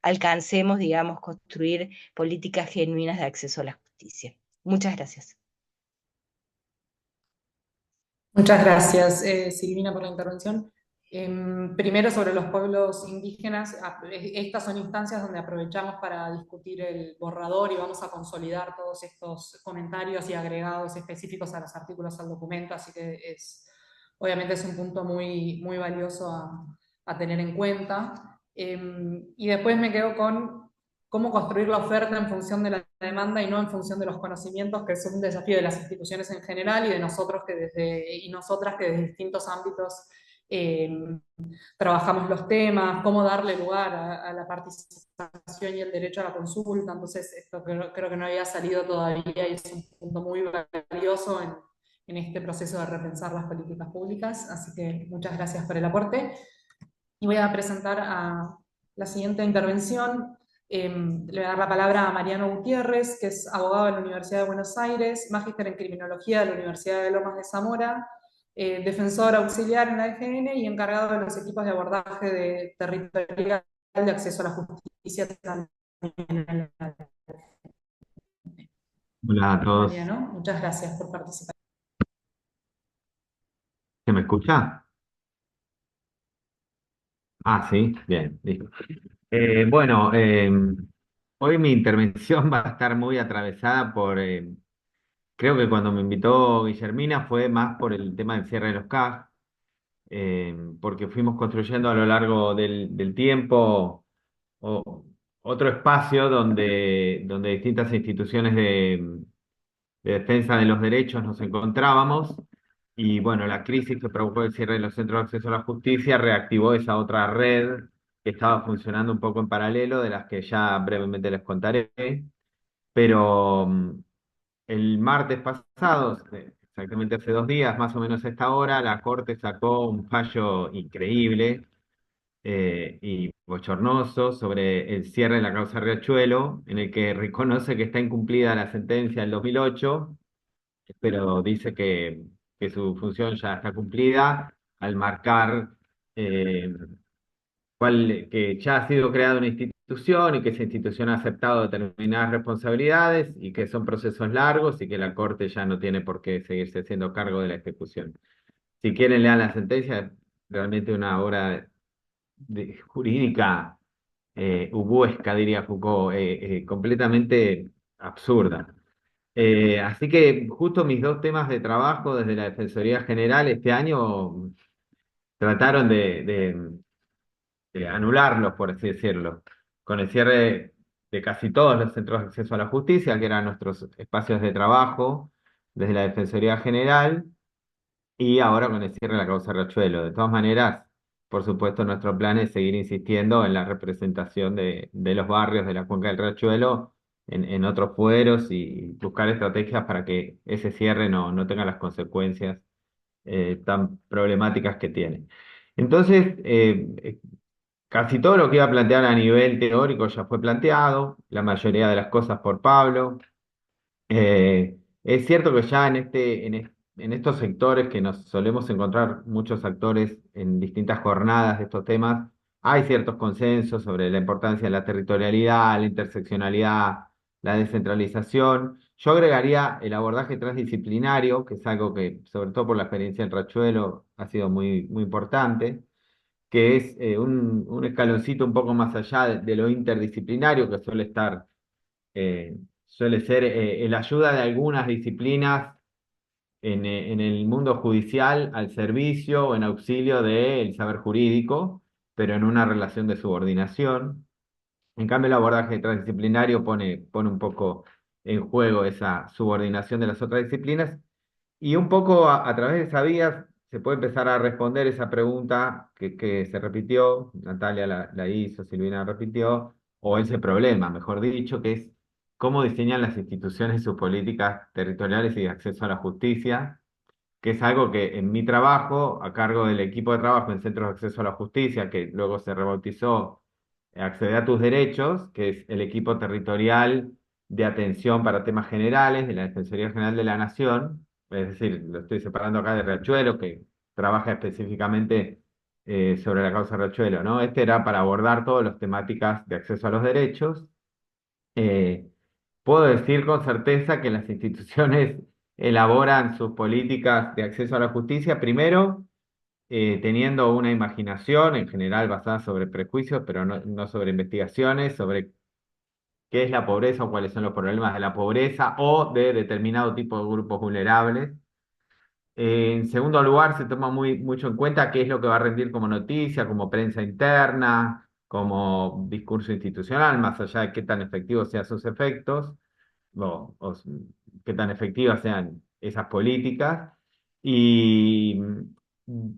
alcancemos, digamos, construir políticas genuinas de acceso a la justicia. Muchas gracias. Muchas gracias, Silvina, por la intervención. Primero, sobre los pueblos indígenas, estas son instancias donde aprovechamos para discutir el borrador y vamos a consolidar todos estos comentarios y agregados específicos a los artículos al documento, así que obviamente es un punto muy, muy valioso a tener en cuenta. Y después me quedo con cómo construir la oferta en función de la demanda y no en función de los conocimientos, que es un desafío de las instituciones en general y de nosotros y nosotras que desde distintos ámbitos eh, trabajamos los temas, cómo darle lugar a la participación y el derecho a la consulta. Entonces, esto creo que no había salido todavía y es un punto muy valioso en este proceso de repensar las políticas públicas. Así que muchas gracias por el aporte. Y voy a presentar a la siguiente intervención. Le voy a dar la palabra a Mariano Gutiérrez, que es abogado de la Universidad de Buenos Aires, magíster en criminología de la Universidad de Lomas de Zamora, defensor auxiliar en la DGN y encargado de los equipos de abordaje territorial de acceso a la justicia también en la Hola a todos. Mariano, muchas gracias por participar. ¿Se me escucha? Ah, sí, bien, listo. Bueno, hoy mi intervención va a estar muy atravesada creo que cuando me invitó Guillermina fue más por el tema del cierre de los CAG, porque fuimos construyendo a lo largo del tiempo o- otro espacio donde distintas instituciones de defensa de los derechos nos encontrábamos. Y bueno, la crisis que provocó el cierre de los centros de acceso a la justicia reactivó esa otra red que estaba funcionando un poco en paralelo, de las que ya brevemente les contaré. Pero el martes pasado, exactamente hace 2 días, más o menos a esta hora, la Corte sacó un fallo increíble y bochornoso sobre el cierre de la causa Riachuelo, en el que reconoce que está incumplida la sentencia del 2008, pero dice que su función ya está cumplida al marcar eh, que ya ha sido creada una institución y que esa institución ha aceptado determinadas responsabilidades y que son procesos largos y que la Corte ya no tiene por qué seguirse haciendo cargo de la ejecución. Si quieren lean la sentencia, es realmente una obra jurídica ubuesca, diría Foucault, completamente absurda. Así que justo mis dos temas de trabajo desde la Defensoría General este año trataron de anularlos, por así decirlo, con el cierre de casi todos los centros de acceso a la justicia, que eran nuestros espacios de trabajo desde la Defensoría General, y ahora con el cierre de la causa Riachuelo. De todas maneras, por supuesto, nuestro plan es seguir insistiendo en la representación de los barrios de la cuenca del Riachuelo en otros fueros y buscar estrategias para que ese cierre no tenga las consecuencias tan problemáticas que tiene. Entonces, casi todo lo que iba a plantear a nivel teórico ya fue planteado, la mayoría de las cosas por Pablo. Es cierto que ya en estos sectores que nos solemos encontrar muchos actores en distintas jornadas de estos temas, hay ciertos consensos sobre la importancia de la territorialidad, la interseccionalidad, la descentralización. Yo agregaría el abordaje transdisciplinario, que es algo que, sobre todo por la experiencia en Rachuelo, ha sido muy importante, que es un escaloncito un poco más allá de lo interdisciplinario, que suele ser el ayuda de algunas disciplinas en el mundo judicial al servicio o en auxilio del saber jurídico, pero en una relación de subordinación. En cambio, el abordaje transdisciplinario pone un poco en juego esa subordinación de las otras disciplinas y un poco a través de esa vía se puede empezar a responder esa pregunta que se repitió, Natalia la hizo, Silvina la repitió, o ese problema, mejor dicho, que es cómo diseñan las instituciones sus políticas territoriales y de acceso a la justicia, que es algo que en mi trabajo, a cargo del equipo de trabajo en Centros de Acceso a la Justicia, que luego se rebautizó Acceder a tus derechos, que es el equipo territorial de atención para temas generales de la Defensoría General de la Nación, es decir, lo estoy separando acá de Riachuelo, que trabaja específicamente sobre la causa Riachuelo, ¿no? Este era para abordar todas las temáticas de acceso a los derechos. Eh, Puedo decir con certeza que las instituciones elaboran sus políticas de acceso a la justicia, primero, teniendo una imaginación en general basada sobre prejuicios, pero no sobre investigaciones, sobre qué es la pobreza o cuáles son los problemas de la pobreza o de determinado tipo de grupos vulnerables. En segundo lugar, se toma mucho en cuenta qué es lo que va a rendir como noticia, como prensa interna, como discurso institucional, más allá de qué tan efectivos sean sus efectos o qué tan efectivas sean esas políticas. Y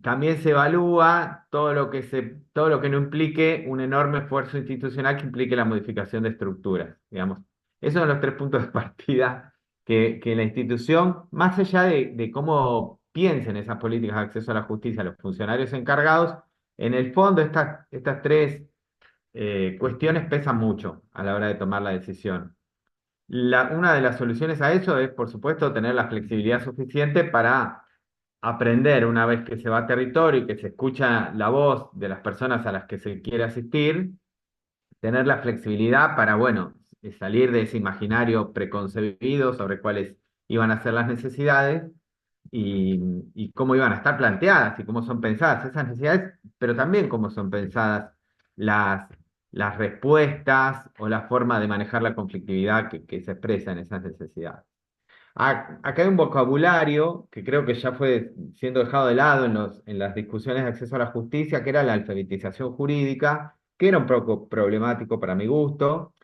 también se evalúa todo lo que no implique un enorme esfuerzo institucional que implique la modificación de estructuras, digamos. Esos son los tres puntos de partida que la institución, más allá de cómo piensen esas políticas de acceso a la justicia los funcionarios encargados, en el fondo estas tres cuestiones pesan mucho a la hora de tomar la decisión. Una de las soluciones a eso es, por supuesto, tener la flexibilidad suficiente para aprender una vez que se va a territorio y que se escucha la voz de las personas a las que se quiere asistir, tener la flexibilidad para, bueno, salir de ese imaginario preconcebido sobre cuáles iban a ser las necesidades y cómo iban a estar planteadas y cómo son pensadas esas necesidades, pero también cómo son pensadas las, las respuestas o la forma de manejar la conflictividad que se expresa en esas necesidades. Acá hay un vocabulario que creo que ya fue siendo dejado de lado en las discusiones de acceso a la justicia, que era la alfabetización jurídica, que era un poco problemático para mi gusto.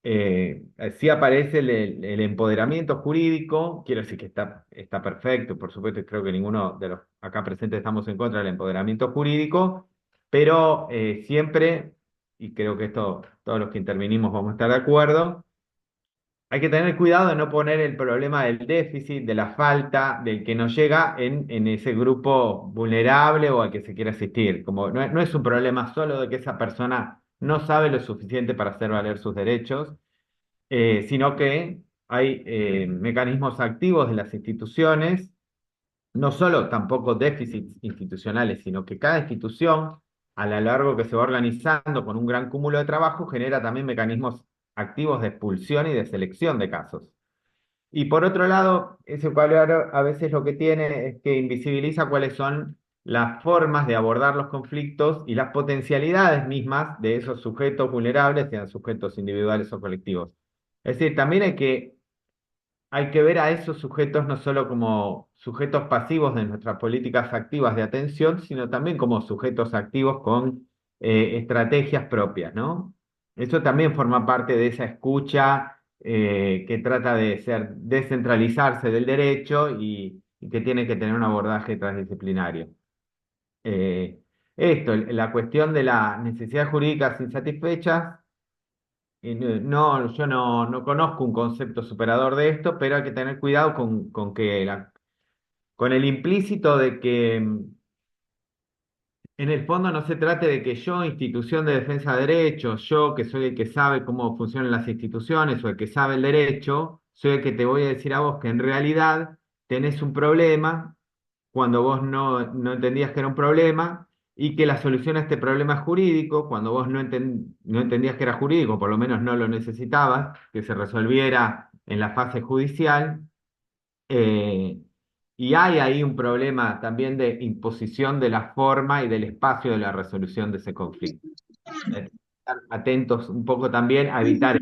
Sí aparece el empoderamiento jurídico, quiero decir que está perfecto, por supuesto, y creo que ninguno de los acá presentes estamos en contra del empoderamiento jurídico, pero siempre, y creo que esto todos los que intervinimos vamos a estar de acuerdo, hay que tener cuidado de no poner el problema del déficit, de la falta, del que no llega en ese grupo vulnerable o al que se quiere asistir. Como no es un problema solo de que esa persona no sabe lo suficiente para hacer valer sus derechos, sino que hay mecanismos activos de las instituciones, no solo tampoco déficits institucionales, sino que cada institución, a lo largo que se va organizando con un gran cúmulo de trabajo, genera también mecanismos activos de expulsión y de selección de casos. Y por otro lado, ese cuadro a veces lo que tiene es que invisibiliza cuáles son las formas de abordar los conflictos y las potencialidades mismas de esos sujetos vulnerables, sean sujetos individuales o colectivos. Es decir, también hay que ver a esos sujetos no solo como sujetos pasivos de nuestras políticas activas de atención, sino también como sujetos activos con estrategias propias, ¿no? Eso también forma parte de esa escucha que trata de ser, descentralizarse del derecho y que tiene que tener un abordaje transdisciplinario. Eh, la cuestión de las necesidades jurídicas insatisfechas, no, yo no conozco un concepto superador de esto, pero hay que tener cuidado con que con el implícito de que en el fondo no se trate de que yo, institución de defensa de derechos, yo que soy el que sabe cómo funcionan las instituciones o el que sabe el derecho, soy el que te voy a decir a vos que en realidad tenés un problema cuando vos no entendías que era un problema y que la solución a este problema es jurídico, cuando vos no entendías que era jurídico, por lo menos no lo necesitabas, que se resolviera en la fase judicial. eh, y hay ahí un problema también de imposición de la forma y del espacio de la resolución de ese conflicto. Estar atentos un poco también a evitar,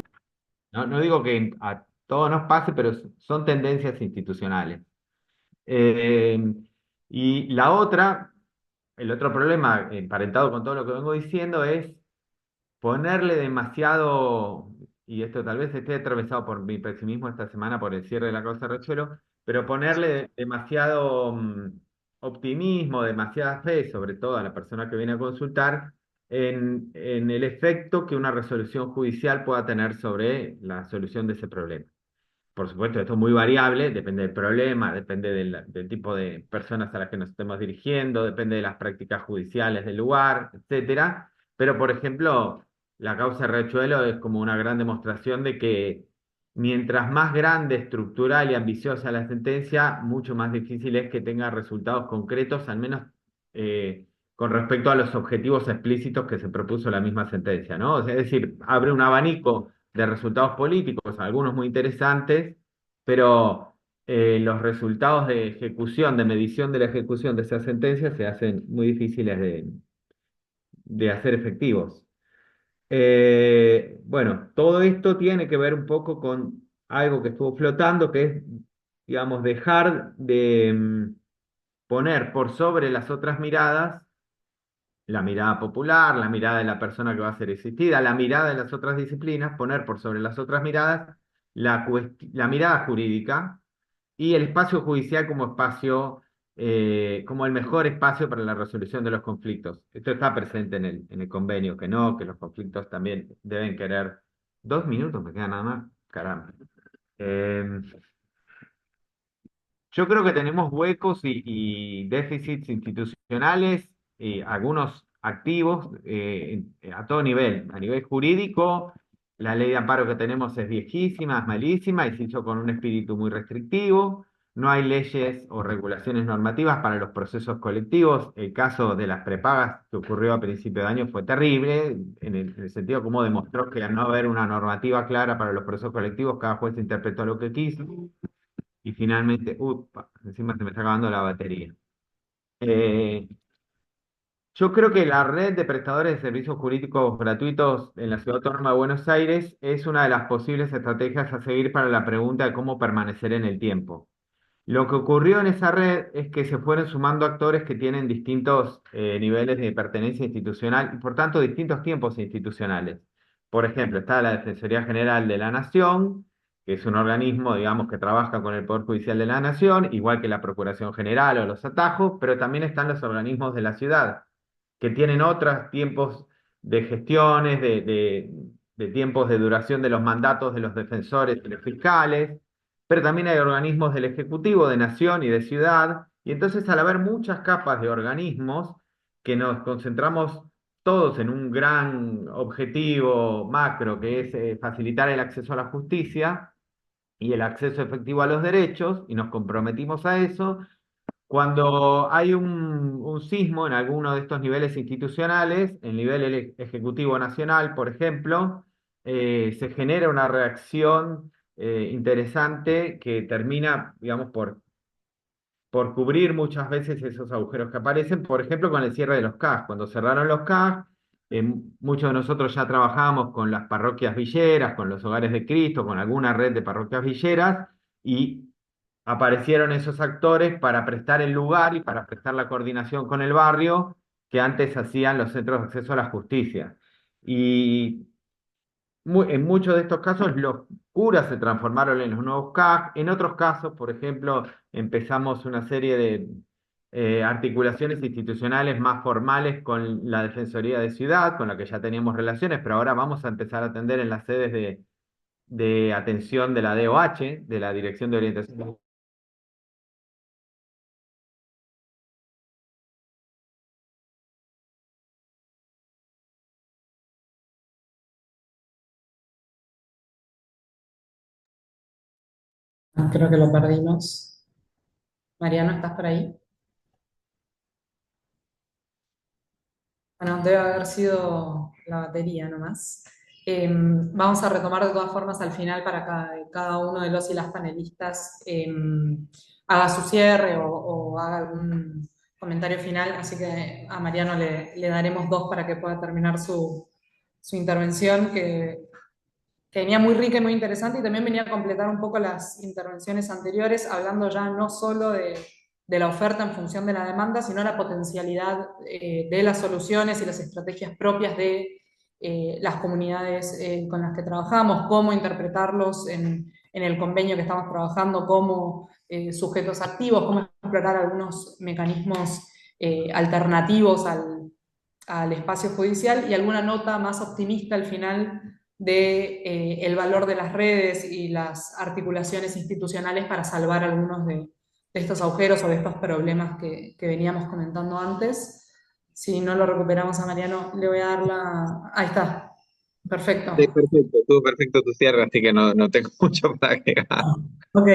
no digo que a todos nos pase, pero son tendencias institucionales. Eh, y la otra, el otro problema emparentado con todo lo que vengo diciendo es ponerle demasiado, y esto tal vez esté atravesado por mi pesimismo esta semana por el cierre de la causa Riachuelo, pero ponerle demasiado optimismo, demasiada fe, sobre todo a la persona que viene a consultar, en el efecto que una resolución judicial pueda tener sobre la solución de ese problema. Por supuesto, esto es muy variable, depende del problema, depende del tipo de personas a las que nos estemos dirigiendo, depende de las prácticas judiciales del lugar, etcétera. Pero, por ejemplo, la causa Riachuelo es como una gran demostración de que mientras más grande, estructural y ambiciosa la sentencia, mucho más difícil es que tenga resultados concretos, al menos con respecto a los objetivos explícitos que se propuso la misma sentencia, ¿no? O sea, es decir, abre un abanico de resultados políticos, algunos muy interesantes, pero los resultados de ejecución, de medición de la ejecución de esas sentencias se hacen muy difíciles de hacer efectivos. Bueno, todo esto tiene que ver un poco con algo que estuvo flotando, que es, digamos, dejar de poner por sobre las otras miradas la mirada popular, la mirada de la persona que va a ser existida, la mirada de las otras disciplinas, poner por sobre las otras miradas la mirada jurídica y el espacio judicial como espacio, como el mejor espacio para la resolución de los conflictos. Esto está presente en el convenio, que no, que los conflictos también deben querer. 2 minutos, me queda nada más. Caramba. Eh, yo creo que tenemos huecos y déficits institucionales, algunos activos a todo nivel. A nivel jurídico, la ley de amparo que tenemos es viejísima, es malísima y se hizo con un espíritu muy restrictivo. No hay leyes o regulaciones normativas para los procesos colectivos. El caso de las prepagas que ocurrió a principio de año fue terrible, en el sentido como demostró que al no haber una normativa clara para los procesos colectivos, cada juez interpretó lo que quiso. Y finalmente, upa, encima se me está acabando la batería. Eh, yo creo que la red de prestadores de servicios jurídicos gratuitos en la Ciudad Autónoma de Buenos Aires es una de las posibles estrategias a seguir para la pregunta de cómo permanecer en el tiempo. Lo que ocurrió en esa red es que se fueron sumando actores que tienen distintos niveles de pertenencia institucional y por tanto distintos tiempos institucionales. Por ejemplo, está la Defensoría General de la Nación, que es un organismo, digamos, que trabaja con el Poder Judicial de la Nación, igual que la Procuración General o los atajos, pero también están los organismos de la ciudad, que tienen otros tiempos de gestiones, de tiempos de duración de los mandatos de los defensores y los fiscales, pero también hay organismos del Ejecutivo, de Nación y de Ciudad, y entonces al haber muchas capas de organismos que nos concentramos todos en un gran objetivo macro, que es facilitar el acceso a la justicia y el acceso efectivo a los derechos, y nos comprometimos a eso, cuando hay un sismo en alguno de estos niveles institucionales, el nivel ejecutivo nacional, por ejemplo, se genera una reacción interesante que termina, digamos, por cubrir muchas veces esos agujeros que aparecen, por ejemplo, con el cierre de los CAS. Cuando cerraron los CAS, muchos de nosotros ya trabajamos con las parroquias villeras, con los hogares de Cristo, con alguna red de parroquias villeras, y aparecieron esos actores para prestar el lugar y para prestar la coordinación con el barrio que antes hacían los centros de acceso a la justicia. Y en muchos de estos casos los curas se transformaron en los nuevos CAC. En otros casos, por ejemplo, empezamos una serie de articulaciones institucionales más formales con la Defensoría de Ciudad, con la que ya teníamos relaciones, pero ahora vamos a empezar a atender en las sedes de atención de la DOH, de la Dirección de Orientación. Creo que lo perdimos. Mariano, ¿estás por ahí? Bueno, debe haber sido la batería nomás. Vamos a retomar de todas formas al final para que cada uno de los y las panelistas haga su cierre o haga algún comentario final, así que a Mariano le daremos 2 para que pueda terminar su intervención, que venía muy rica y muy interesante, y también venía a completar un poco las intervenciones anteriores, hablando ya no solo de la oferta en función de la demanda, sino la potencialidad de las soluciones y las estrategias propias de las comunidades con las que trabajamos, cómo interpretarlos en el convenio que estamos trabajando como sujetos activos, cómo explorar algunos mecanismos alternativos al espacio judicial, y alguna nota más optimista al final de el valor de las redes y las articulaciones institucionales para salvar algunos de estos agujeros o de estos problemas que veníamos comentando antes. Si no lo recuperamos a Mariano, le voy a dar la... Ahí está, Sí, perfecto. perfecto, estuvo perfecto tu cierre, así que no tengo mucho para agregar. Ok,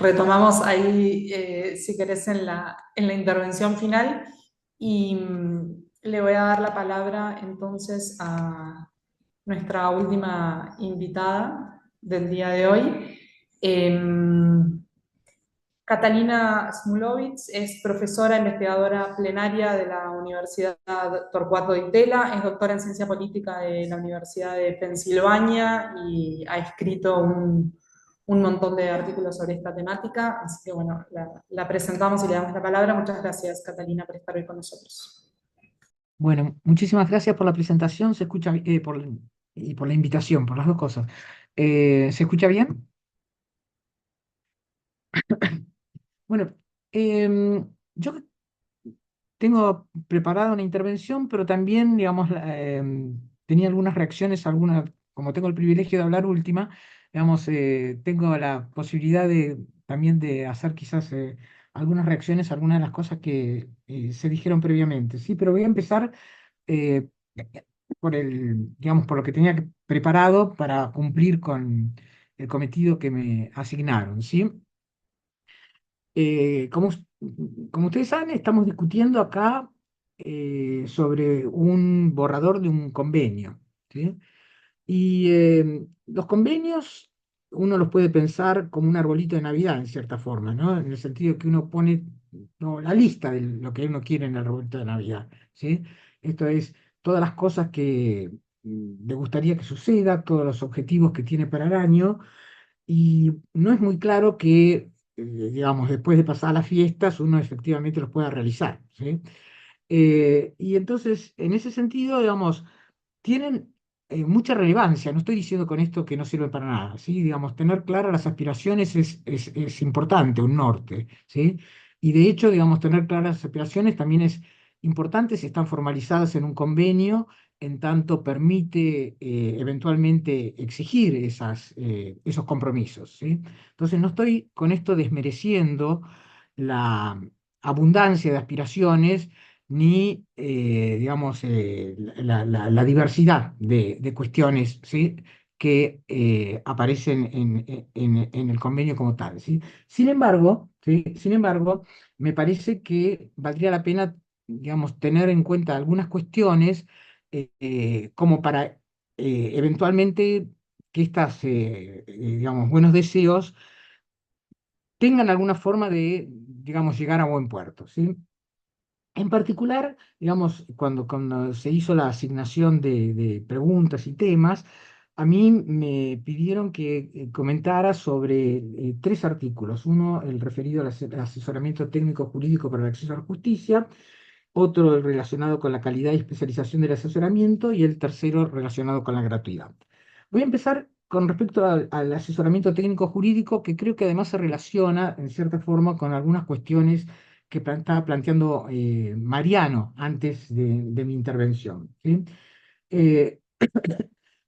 retomamos ahí, si querés, en la intervención final, y le voy a dar la palabra entonces a nuestra última invitada del día de hoy. Catalina Smulovitz es profesora investigadora plenaria de la Universidad Torcuato Di Tella, es doctora en ciencia política de la Universidad de Pensilvania y ha escrito un montón de artículos sobre esta temática, así que bueno, la presentamos y le damos la palabra. Muchas gracias, Catalina, por estar hoy con nosotros. Bueno, muchísimas gracias por la presentación, se escucha, y por la invitación, por las dos cosas. ¿Se escucha bien? Bueno, yo tengo preparada una intervención, pero también, digamos, tenía algunas reacciones, algunas, como tengo el privilegio de hablar última, digamos, tengo la posibilidad también de hacer quizás algunas reacciones a algunas de las cosas que se dijeron previamente, ¿sí? Pero voy a empezar eh, digamos, por lo que tenía preparado para cumplir con el cometido que me asignaron, ¿sí? Eh, como, us- Como ustedes saben, estamos discutiendo acá sobre un borrador de un convenio, ¿sí? Y los convenios uno los puede pensar como un arbolito de Navidad, en cierta forma, ¿no? En el sentido que uno pone, ¿no?, la lista de lo que uno quiere en el arbolito de Navidad, ¿sí? Esto es todas las cosas que le gustaría que suceda, todos los objetivos que tiene para el año, y no es muy claro que, digamos, después de pasar las fiestas, uno efectivamente los pueda realizar, ¿sí? Y entonces, en ese sentido, digamos, tienen mucha relevancia. No estoy diciendo con esto que no sirven para nada, ¿sí? Digamos, tener claras las aspiraciones es importante, un norte, ¿sí? Y de hecho, digamos, tener claras las aspiraciones también es importante si están formalizadas en un convenio, en tanto permite eventualmente exigir esos compromisos, ¿sí? Entonces, no estoy con esto desmereciendo la abundancia de aspiraciones ni, digamos, la diversidad de cuestiones, ¿sí?, que aparecen en el convenio como tal, ¿sí? Sin embargo, ¿sí?, sin embargo, me parece que valdría la pena, digamos, tener en cuenta algunas cuestiones como para eventualmente que estas, digamos, buenos deseos tengan alguna forma de, digamos, llegar a buen puerto, ¿sí? En particular, digamos, cuando se hizo la asignación de preguntas y temas, a mí me pidieron que comentara sobre tres artículos. Uno, el referido al asesoramiento técnico jurídico para el acceso a la justicia, otro el relacionado con la calidad y especialización del asesoramiento y el tercero relacionado con la gratuidad. Voy a empezar con respecto al asesoramiento técnico jurídico, que creo que además se relaciona en cierta forma con algunas cuestiones que estaba planteando Mariano antes de mi intervención, ¿sí? Eh,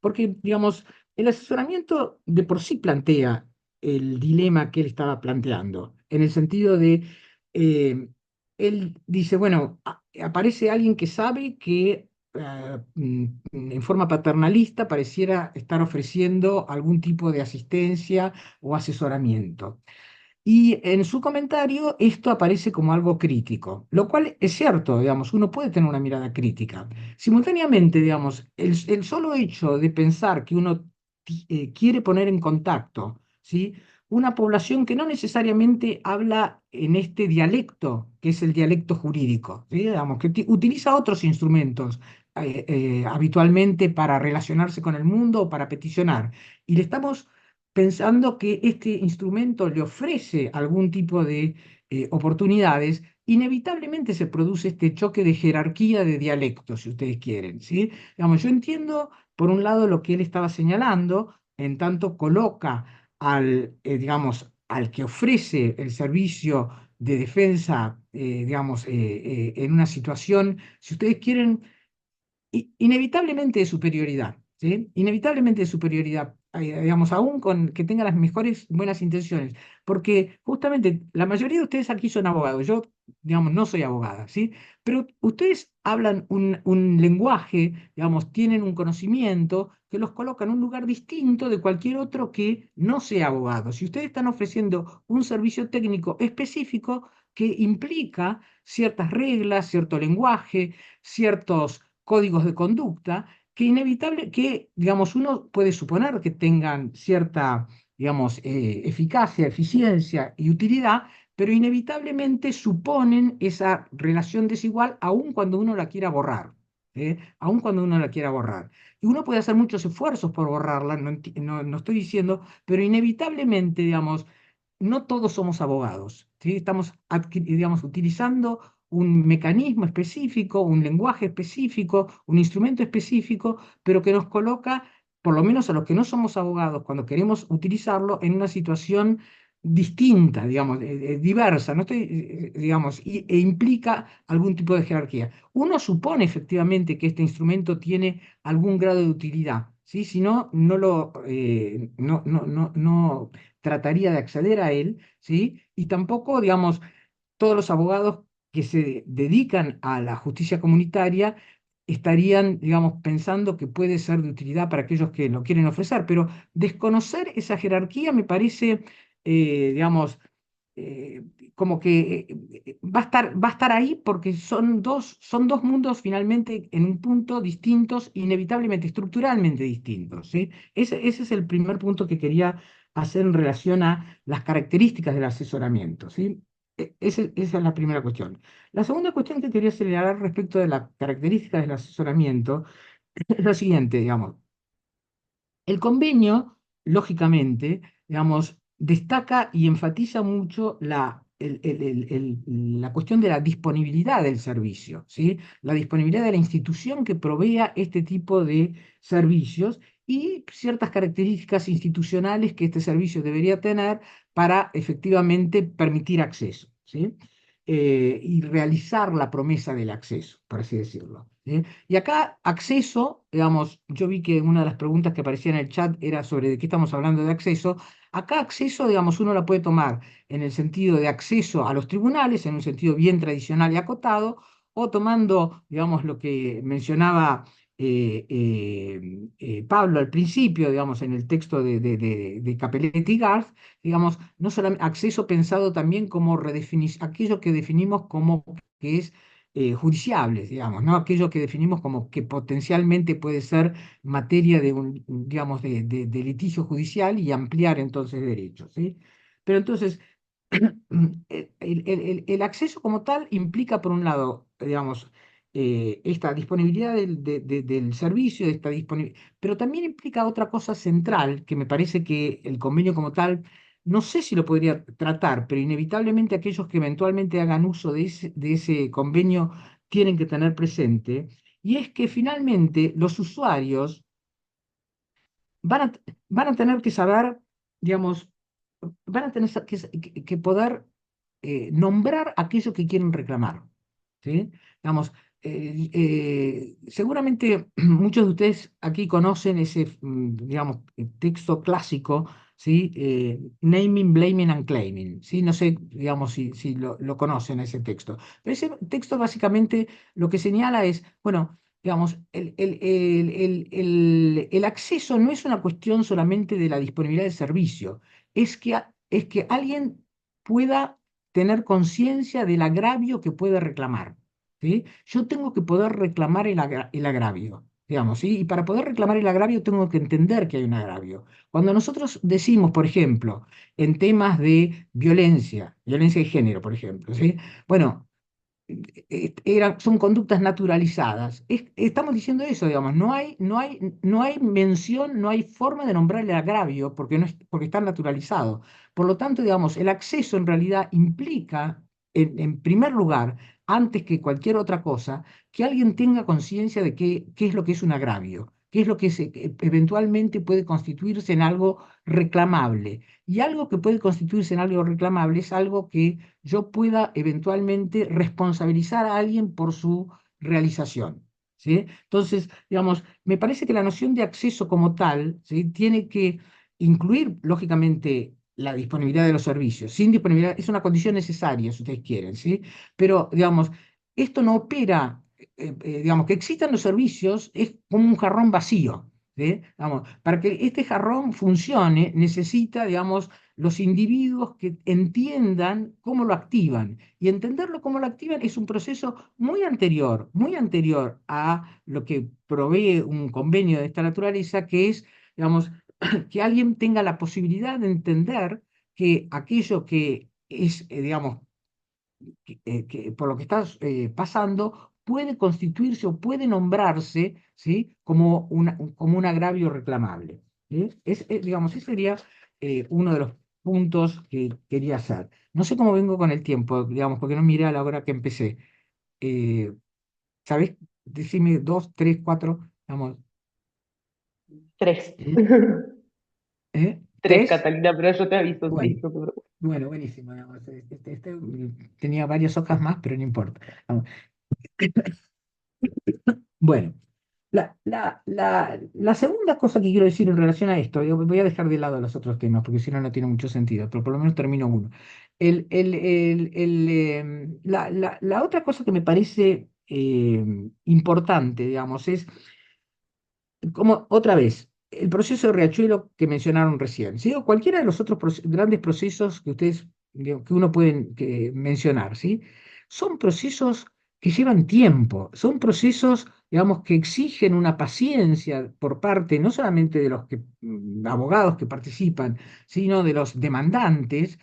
Porque, digamos, el asesoramiento de por sí plantea el dilema que él estaba planteando, en el sentido de, eh, él dice, bueno, aparece alguien que sabe que en forma paternalista pareciera estar ofreciendo algún tipo de asistencia o asesoramiento. Y en su comentario esto aparece como algo crítico, lo cual es cierto, digamos, uno puede tener una mirada crítica. Simultáneamente, digamos, el solo hecho de pensar que uno quiere poner en contacto, ¿sí? Una población que no necesariamente habla en este dialecto, que es el dialecto jurídico, ¿sí? Digamos, que utiliza otros instrumentos habitualmente para relacionarse con el mundo o para peticionar. Y le estamos pensando que este instrumento le ofrece algún tipo de oportunidades, inevitablemente se produce este choque de jerarquía de dialectos, si ustedes quieren, ¿sí? Digamos, yo entiendo, por un lado, lo que él estaba señalando, en tanto coloca digamos, al que ofrece el servicio de defensa, digamos, en una situación, si ustedes quieren, inevitablemente de superioridad, ¿sí? Inevitablemente de superioridad, digamos, aún con que tenga las mejores buenas intenciones, porque justamente la mayoría de ustedes aquí son abogados, yo, digamos, no soy abogada, ¿sí? Pero ustedes hablan un lenguaje, digamos, tienen un conocimiento que los coloca en un lugar distinto de cualquier otro que no sea abogado. Si ustedes están ofreciendo un servicio técnico específico que implica ciertas reglas, cierto lenguaje, ciertos códigos de conducta que inevitable que, digamos, uno puede suponer que tengan cierta, digamos, eficacia, eficiencia y utilidad, pero inevitablemente suponen esa relación desigual aun cuando uno la quiera borrar. Aun cuando uno la quiera borrar. Y uno puede hacer muchos esfuerzos por borrarla, no estoy diciendo, pero inevitablemente, digamos, no todos somos abogados, ¿sí? Estamos, digamos, utilizando un mecanismo específico, un lenguaje específico, un instrumento específico, pero que nos coloca, por lo menos a los que no somos abogados, cuando queremos utilizarlo, en una situación distinta, digamos, diversa, no estoy, digamos, e implica algún tipo de jerarquía. Uno supone efectivamente que este instrumento tiene algún grado de utilidad, ¿sí? Si no, no trataría de acceder a él, ¿sí? Y tampoco, digamos, todos los abogados que se dedican a la justicia comunitaria estarían, digamos, pensando que puede ser de utilidad para aquellos que lo quieren ofrecer, pero desconocer esa jerarquía me parece, digamos, eh, como que va a estar ahí porque son dos mundos finalmente en un punto distintos, inevitablemente, estructuralmente distintos, ¿sí? Ese es el primer punto que quería hacer en relación a las características del asesoramiento, ¿sí? Esa es la primera cuestión. La segunda cuestión que quería señalar respecto de las características del asesoramiento es la siguiente, digamos. El convenio, lógicamente, digamos, destaca y enfatiza mucho la cuestión de la disponibilidad del servicio, ¿sí? La disponibilidad de la institución que provea este tipo de servicios y ciertas características institucionales que este servicio debería tener para efectivamente permitir acceso, ¿sí? Y realizar la promesa del acceso, por así decirlo, ¿sí? Y acá acceso, digamos, yo vi que una de las preguntas que aparecía en el chat era sobre de qué estamos hablando de acceso. Acá acceso, digamos, uno la puede tomar en el sentido de acceso a los tribunales, en un sentido bien tradicional y acotado, o tomando, digamos, lo que mencionaba Pablo al principio, digamos, en el texto de Capelletti y Garth, digamos, no solamente acceso pensado también como aquello que definimos como que es judiciables, digamos, ¿no? Aquello que definimos como que potencialmente puede ser materia de un, digamos, de litigio judicial y ampliar entonces derechos, ¿sí? Pero entonces, el acceso como tal implica, por un lado, digamos, esta disponibilidad del servicio, pero también implica otra cosa central, que me parece que el convenio como tal, no sé si lo podría tratar, pero inevitablemente aquellos que eventualmente hagan uso de ese convenio tienen que tener presente, y es que finalmente los usuarios van a, van a tener que saber, digamos, van a tener que poder nombrar aquello que quieren reclamar. ¿Sí? Digamos, seguramente muchos de ustedes aquí conocen ese, digamos, texto clásico, ¿sí? Naming, blaming and claiming, ¿sí? No sé, digamos, si lo conocen ese texto. Pero ese texto básicamente lo que señala es, bueno, digamos, el acceso no es una cuestión solamente de la disponibilidad del servicio, es que alguien pueda tener conciencia del agravio que puede reclamar. ¿Sí? Yo tengo que poder reclamar el agravio, digamos, ¿sí? Y para poder reclamar el agravio tengo que entender que hay un agravio. Cuando nosotros decimos, por ejemplo, en temas de violencia de género, por ejemplo, ¿sí? Bueno, son conductas naturalizadas. Estamos diciendo eso, digamos, no hay mención, no hay forma de nombrar el agravio porque, no es, porque está naturalizado. Por lo tanto, digamos, el acceso en realidad implica, en primer lugar, antes que cualquier otra cosa, que alguien tenga conciencia de qué es lo que es un agravio, qué es lo que eventualmente puede constituirse en algo reclamable. Y algo que puede constituirse en algo reclamable es algo que yo pueda eventualmente responsabilizar a alguien por su realización. ¿Sí? Entonces, digamos, me parece que la noción de acceso como tal, ¿sí? Tiene que incluir, lógicamente, la disponibilidad de los servicios. Sin disponibilidad es una condición necesaria, si ustedes quieren, ¿sí? Pero, digamos, esto no opera, digamos, que existan los servicios es como un jarrón vacío. ¿Sí? Vamos, para que este jarrón funcione, necesita, digamos, los individuos que entiendan cómo lo activan. Y entenderlo cómo lo activan es un proceso muy anterior a lo que provee un convenio de esta naturaleza, que es, digamos, que alguien tenga la posibilidad de entender que aquello que es, digamos, que por lo que está pasando puede constituirse o puede nombrarse, ¿sí? Como, como un agravio reclamable. ¿Sí? Digamos, ese sería uno de los puntos que quería hacer. No sé cómo vengo con el tiempo, digamos, porque no miré a la hora que empecé. Eh, ¿Sabés? Decime dos, tres, cuatro, vamos. Tres. ¿Eh? Tres, ¿Tres? Catalina, pero yo te aviso, sí, Bueno, no te preocupes. bueno, buenísimo. Digamos, tenía varias hojas más, pero no importa. Vamos. Bueno, la segunda cosa que quiero decir en relación a esto, yo voy a dejar de lado los otros temas porque si no, no tiene mucho sentido, pero por lo menos termino uno. La otra cosa que me parece importante, digamos, es como otra vez, el proceso de Riachuelo que mencionaron recién, ¿sí? O cualquiera de los otros grandes procesos que ustedes, digamos, que uno puede mencionar, ¿sí? Son procesos que llevan tiempo, son procesos, digamos, que exigen una paciencia por parte no solamente de los abogados que participan, sino de los demandantes,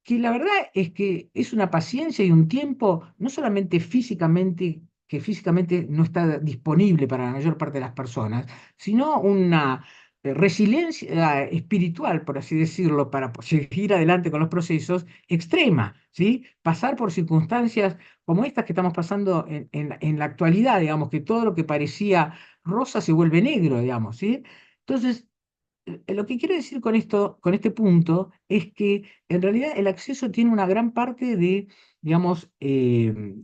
que la verdad es que es una paciencia y un tiempo, no solamente físicamente, que físicamente no está disponible para la mayor parte de las personas, sino una resiliencia espiritual, por así decirlo, para seguir adelante con los procesos, extrema, ¿sí? Pasar por circunstancias como estas que estamos pasando en la actualidad, digamos, que todo lo que parecía rosa se vuelve negro, digamos, ¿sí? Entonces, lo que quiero decir con esto, con este punto, es que en realidad el acceso tiene una gran parte de, digamos, de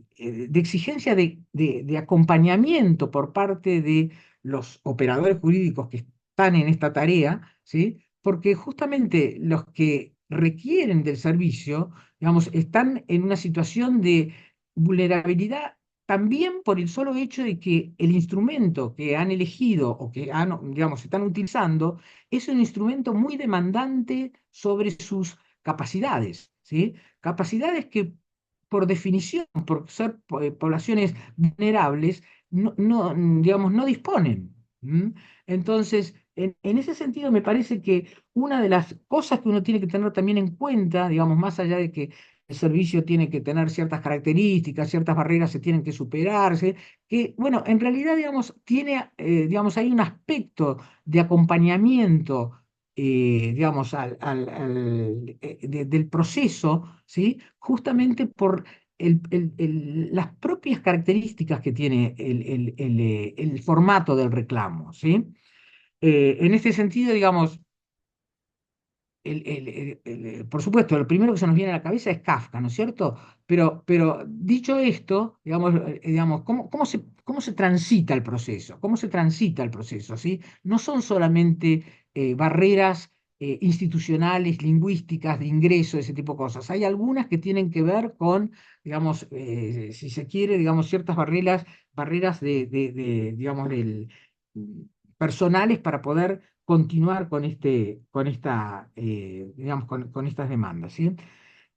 exigencia de acompañamiento por parte de los operadores jurídicos que están en esta tarea, ¿sí? Porque justamente los que requieren del servicio, digamos, están en una situación de vulnerabilidad también por el solo hecho de que el instrumento que han elegido o que han, digamos, están utilizando es un instrumento muy demandante sobre sus capacidades, ¿sí? Capacidades que, por definición, por ser poblaciones vulnerables, digamos, no disponen. ¿M? Entonces, en ese sentido, me parece que una de las cosas que uno tiene que tener también en cuenta, digamos, más allá de que servicio tiene que tener ciertas características, ciertas barreras se tienen que superarse, que, bueno, en realidad, digamos, digamos, hay un aspecto de acompañamiento, digamos, del proceso, ¿sí? Justamente por las propias características que tiene el formato del reclamo, ¿sí? En este sentido, digamos, por supuesto, lo primero que se nos viene a la cabeza es Kafka, ¿no es cierto? Pero dicho esto, digamos, cómo se transita el proceso? ¿Cómo se transita el proceso? ¿Sí? No son solamente barreras institucionales, lingüísticas, de ingreso, ese tipo de cosas. Hay algunas que tienen que ver con, digamos, si se quiere, digamos, ciertas barreras digamos, personales para poder continuar digamos, con estas demandas, ¿sí?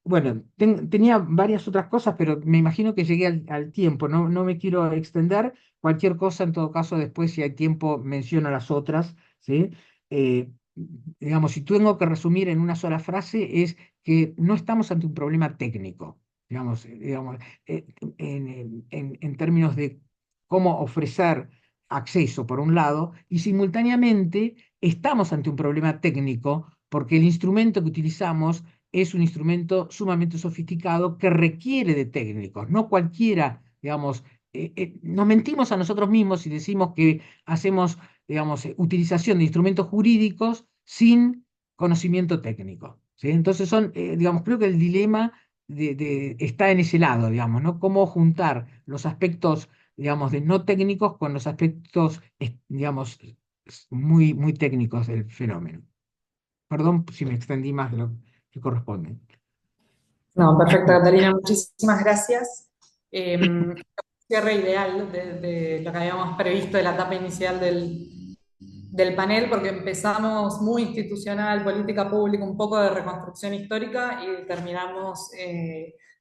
Bueno, tenía varias otras cosas, pero me imagino que llegué al tiempo, no me quiero extender. Cualquier cosa, en todo caso, después, si hay tiempo, menciono las otras, ¿sí? Eh, digamos, si tengo que resumir en una sola frase, es que no estamos ante un problema técnico, digamos, en términos de cómo ofrecer acceso, por un lado, y simultáneamente estamos ante un problema técnico porque el instrumento que utilizamos es un instrumento sumamente sofisticado que requiere de técnicos. No cualquiera, digamos, nos mentimos a nosotros mismos y decimos que hacemos, digamos, utilización de instrumentos jurídicos sin conocimiento técnico, ¿sí? Entonces digamos, creo que el dilema está en ese lado, digamos, ¿no? Cómo juntar los aspectos, digamos, de no técnicos con los aspectos, digamos, muy técnicos del fenómeno. Perdón si me extendí más de lo que corresponde. No, perfecto, Catalina, muchísimas gracias. Cierre ideal de lo que habíamos previsto de la etapa inicial del panel, porque empezamos muy institucional, política pública, un poco de reconstrucción histórica y terminamos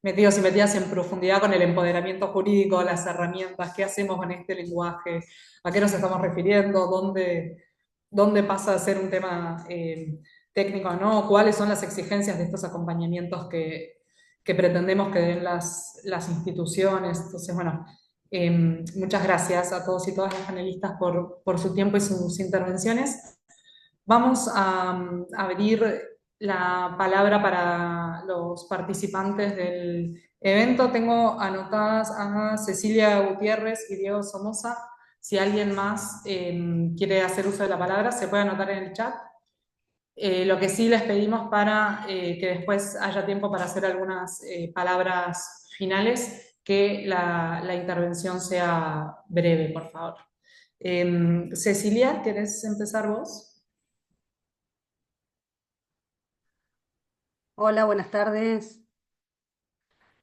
metidos y metidas en profundidad con el empoderamiento jurídico, las herramientas, qué hacemos con este lenguaje, a qué nos estamos refiriendo, dónde pasa a ser un tema técnico, ¿no? ¿Cuáles son las exigencias de estos acompañamientos que pretendemos que den las instituciones? Entonces, bueno, muchas gracias a todos y todas las panelistas por su tiempo y sus intervenciones. Vamos a abrir la palabra para los participantes del evento. Tengo anotadas a Cecilia Gutiérrez y Diego Somoza. Si alguien más quiere hacer uso de la palabra, se puede anotar en el chat. Lo que sí les pedimos para que después haya tiempo para hacer algunas palabras finales, que la intervención sea breve, por favor. Cecilia, ¿querés empezar vos? Hola, buenas tardes.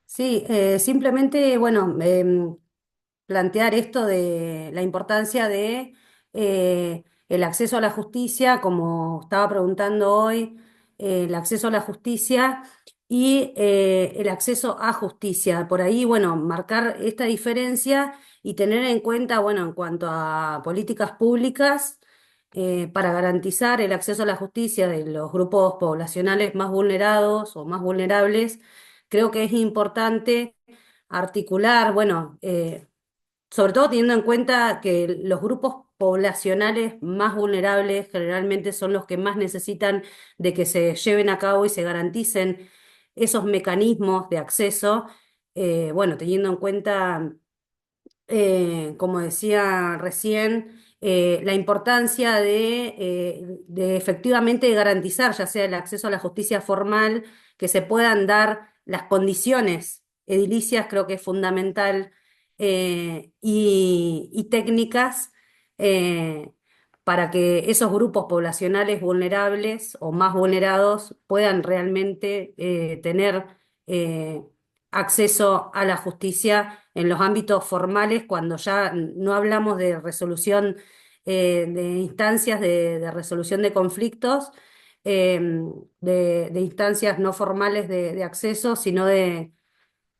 Sí, simplemente, bueno, plantear esto de la importancia de el acceso a la justicia, como estaba preguntando hoy, el acceso a la justicia y el acceso a justicia. Por ahí, bueno, marcar esta diferencia y tener en cuenta, bueno, en cuanto a políticas públicas, para garantizar el acceso a la justicia de los grupos poblacionales más vulnerados o más vulnerables, creo que es importante articular, bueno, sobre todo teniendo en cuenta que los grupos poblacionales más vulnerables generalmente son los que más necesitan de que se lleven a cabo y se garanticen esos mecanismos de acceso, bueno, teniendo en cuenta, como decía recién, la importancia de efectivamente garantizar, ya sea el acceso a la justicia formal, que se puedan dar las condiciones edilicias, creo que es fundamental, y técnicas, eh, para que esos grupos poblacionales vulnerables o más vulnerados puedan realmente tener eh, acceso a la justicia en los ámbitos formales, cuando ya no hablamos de resolución, de instancias de resolución de conflictos, eh, de instancias no formales de acceso, sino de,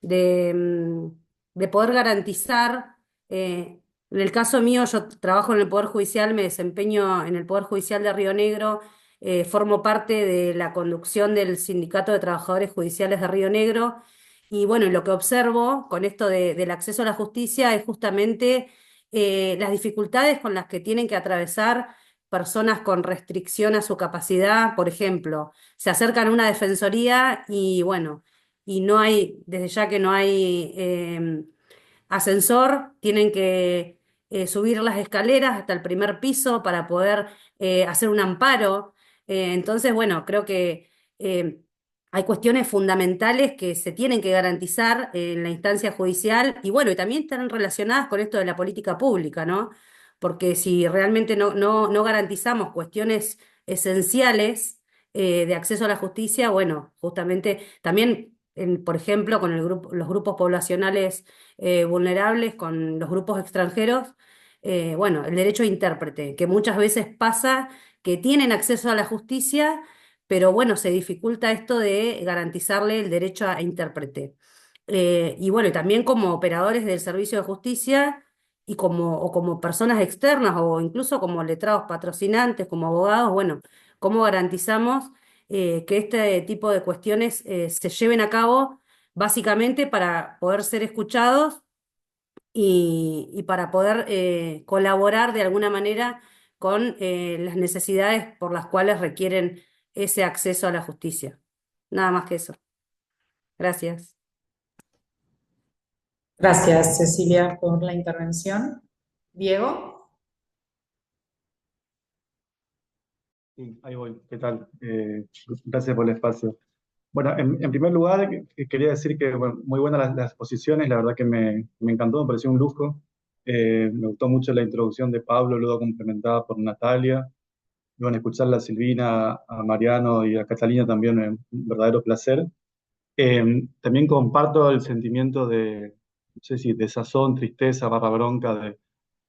mm, de poder garantizar, en el caso mío, yo trabajo en el Poder Judicial, me desempeño en el Poder Judicial de Río Negro, formo parte de la conducción del Sindicato de Trabajadores Judiciales de Río Negro. Y bueno, y lo que observo con esto del acceso a la justicia es justamente las dificultades con las que tienen que atravesar personas con restricción a su capacidad. Por ejemplo, se acercan a una defensoría y bueno, y no hay, desde ya que no hay ascensor, tienen que subir las escaleras hasta el primer piso para poder hacer un amparo. Entonces, bueno, creo que eh, hay cuestiones fundamentales que se tienen que garantizar en la instancia judicial y bueno, y también están relacionadas con esto de la política pública, ¿no? Porque si realmente no garantizamos cuestiones esenciales de acceso a la justicia, bueno, justamente también, por ejemplo, con los grupos poblacionales vulnerables, con los grupos extranjeros, bueno, el derecho a intérprete, que muchas veces pasa que tienen acceso a la justicia, pero bueno, se dificulta esto de garantizarle el derecho a intérprete. Y bueno, y también como operadores del servicio de justicia o como personas externas o incluso como letrados patrocinantes, como abogados, bueno, ¿cómo garantizamos que este tipo de cuestiones se lleven a cabo básicamente para poder ser escuchados y para poder colaborar de alguna manera con las necesidades por las cuales requieren ese acceso a la justicia? Nada más que eso. Gracias. Gracias, Cecilia, por la intervención. Diego. Sí, ahí voy. ¿Qué tal? Gracias por el espacio. Bueno, en primer lugar, quería decir que bueno, muy buenas las exposiciones, la verdad que me encantó, me pareció un lujo. Me gustó mucho la introducción de Pablo, luego complementada por Natalia. Y bueno, escucharla a Silvina, a Mariano y a Catalina también, un verdadero placer. También comparto el sentimiento de, no sé si desazón, tristeza, barra bronca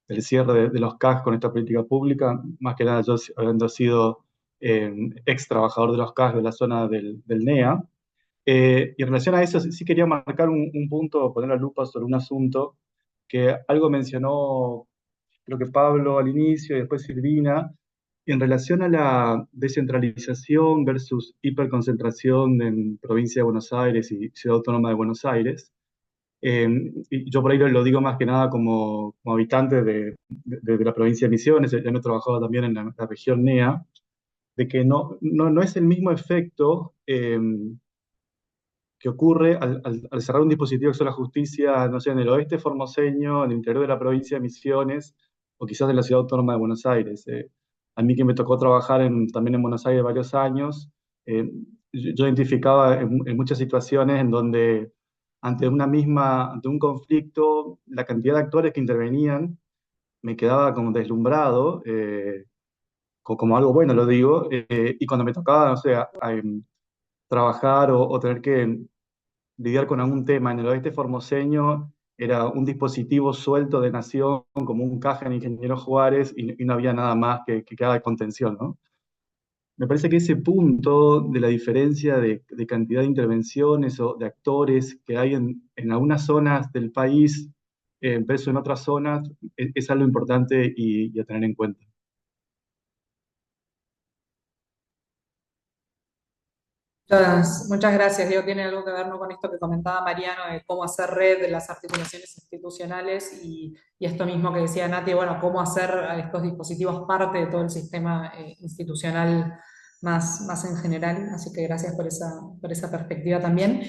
del cierre de los CAS con esta política pública. Más que nada, yo habiendo sido ex trabajador de los CAS de la zona del NEA. Y en relación a eso, sí quería marcar un punto, poner la lupa sobre un asunto que algo mencionó, creo que Pablo al inicio y después Silvina, en relación a la descentralización versus hiperconcentración en provincia de Buenos Aires y Ciudad Autónoma de Buenos Aires. Y yo por ahí lo digo más que nada como habitante de la provincia de Misiones, ya me he trabajado también en la región NEA, de que no es el mismo efecto que ocurre al cerrar un dispositivo de acceso a la justicia, no sé, en el oeste formoseño, en el interior de la provincia de Misiones, o quizás en la ciudad autónoma de Buenos Aires. A mí que me tocó trabajar también en Buenos Aires varios años, eh, yo identificaba en muchas situaciones en donde ante un conflicto, la cantidad de actores que intervenían me quedaba como deslumbrado, como algo bueno, lo digo, y cuando me tocaba, no sé, trabajar o tener que lidiar con algún tema en el oeste formoseño, era un dispositivo suelto de Nación, como un caja en Ingeniero Juárez, y no había nada más que haga de contención, ¿no? Me parece que ese punto de la diferencia de cantidad de intervenciones o de actores que hay en algunas zonas del país versus en otras zonas es algo importante y a tener en cuenta. Muchas gracias. Diego, tiene algo que ver, ¿no?, con esto que comentaba Mariano de cómo hacer red de las articulaciones institucionales y esto mismo que decía Nati, bueno, cómo hacer a estos dispositivos parte de todo el sistema institucional más en general. Así que gracias por esa perspectiva también.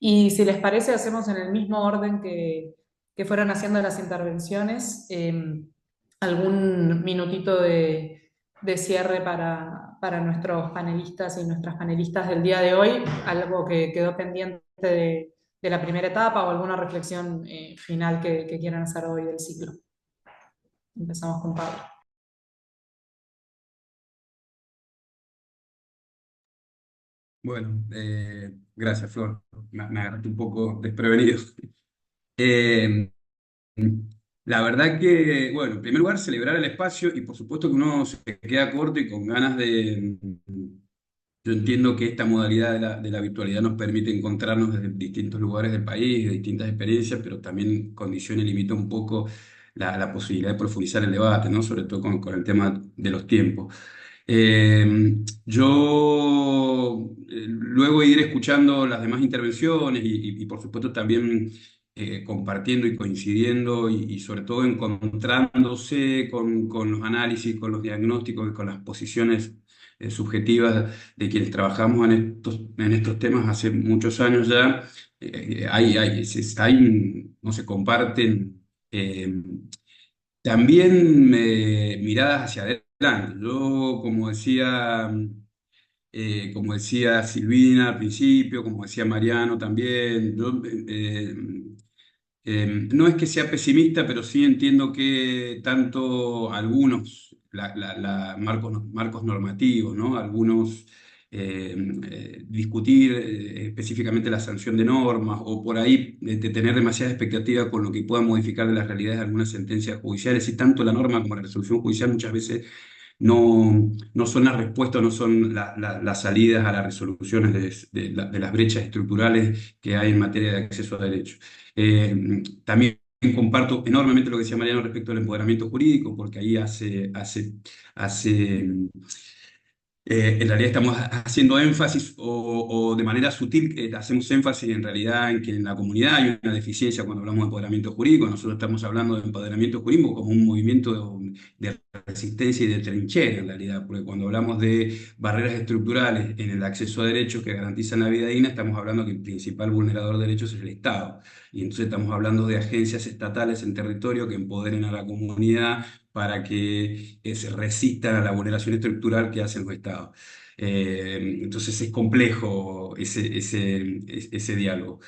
Y si les parece, hacemos en el mismo orden que fueron haciendo las intervenciones, algún minutito de cierre para nuestros panelistas y nuestras panelistas del día de hoy, algo que quedó pendiente de la primera etapa o alguna reflexión final que quieran hacer hoy del ciclo. Empezamos con Pablo. Bueno, gracias, Flor. Me agarraste un poco desprevenido. Eh, la verdad que, bueno, en primer lugar, celebrar el espacio y por supuesto que uno se queda corto y con ganas de... Yo entiendo que esta modalidad de la virtualidad nos permite encontrarnos desde distintos lugares del país, de distintas experiencias, pero también condiciona y limita un poco la posibilidad de profundizar el debate, ¿no? Sobre todo con el tema de los tiempos. Luego de ir escuchando las demás intervenciones y por supuesto también compartiendo y coincidiendo y sobre todo encontrándose con los análisis, con los diagnósticos y con las posiciones subjetivas de quienes trabajamos en estos temas hace muchos años ya, no se comparten. También miradas hacia adelante. Yo, como decía Silvina al principio, como decía Mariano también, no es que sea pesimista, pero sí entiendo que tanto algunos marcos normativos, ¿no? Algunos discutir específicamente la sanción de normas o por ahí de tener demasiada expectativa con lo que pueda modificar de las realidades de algunas sentencias judiciales y tanto la norma como la resolución judicial muchas veces no son las respuestas, no son las salidas a las resoluciones de las brechas estructurales que hay en materia de acceso a derechos. También comparto enormemente lo que decía Mariano respecto al empoderamiento jurídico, porque ahí hace en realidad estamos haciendo énfasis o de manera sutil hacemos énfasis en realidad en que en la comunidad hay una deficiencia cuando hablamos de empoderamiento jurídico. Nosotros estamos hablando de empoderamiento jurídico como un movimiento de resistencia y de trinchera en realidad, porque cuando hablamos de barreras estructurales en el acceso a derechos que garantizan la vida digna, estamos hablando que el principal vulnerador de derechos es el Estado. Y entonces estamos hablando de agencias estatales en territorio que empoderen a la comunidad para que se resistan a la vulneración estructural que hacen los estados. Entonces es complejo ese diálogo.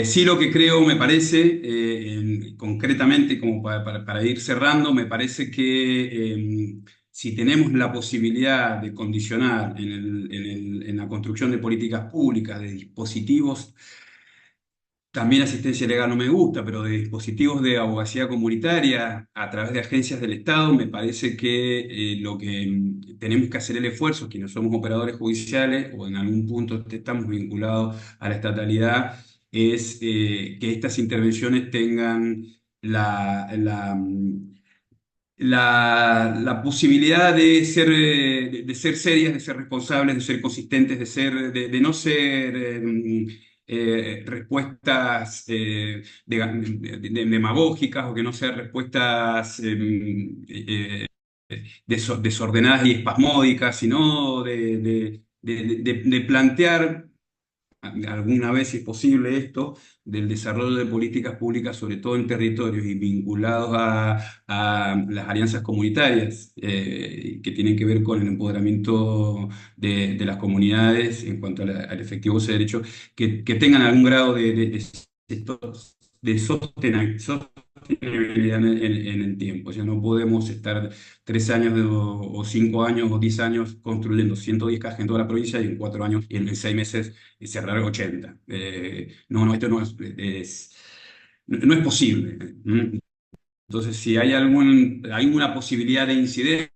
Sí, lo que creo, me parece, concretamente, como para ir cerrando, me parece que si tenemos la posibilidad de condicionar en la construcción de políticas públicas, de dispositivos, también asistencia legal no me gusta, pero de dispositivos de abogacía comunitaria a través de agencias del Estado, me parece que lo que tenemos que hacer el esfuerzo, quienes somos operadores judiciales o en algún punto estamos vinculados a la estatalidad, es que estas intervenciones tengan la posibilidad de ser serias, de ser responsables, de ser consistentes, de no ser respuestas demagógicas o que no sean respuestas desordenadas y espasmódicas, sino de plantear alguna vez, si es posible, esto del desarrollo de políticas públicas, sobre todo en territorios y vinculados a las alianzas comunitarias, que tienen que ver con el empoderamiento de las comunidades en cuanto al efectivo de ese derecho, que tengan algún grado de sostenibilidad en el tiempo. O sea, no podemos estar 3 años o 5 años o 10 años construyendo 110 cajas en toda la provincia y en 4 años y en 6 meses cerrar 80. No, esto no es posible. Entonces, si hay alguna posibilidad de incidencia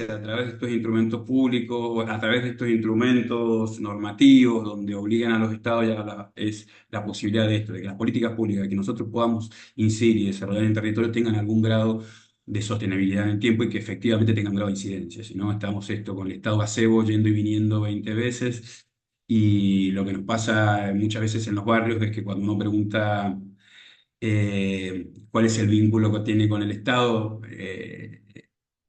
a través de estos instrumentos públicos, a través de estos instrumentos normativos, donde obligan a los estados, es la posibilidad de esto, de que las políticas públicas que nosotros podamos incidir y desarrollar en el territorio tengan algún grado de sostenibilidad en el tiempo y que efectivamente tengan grado de incidencia. Si no, estamos esto con el estado gazebo yendo y viniendo 20 veces. Y lo que nos pasa muchas veces en los barrios es que cuando uno pregunta cuál es el vínculo que tiene con el Estado,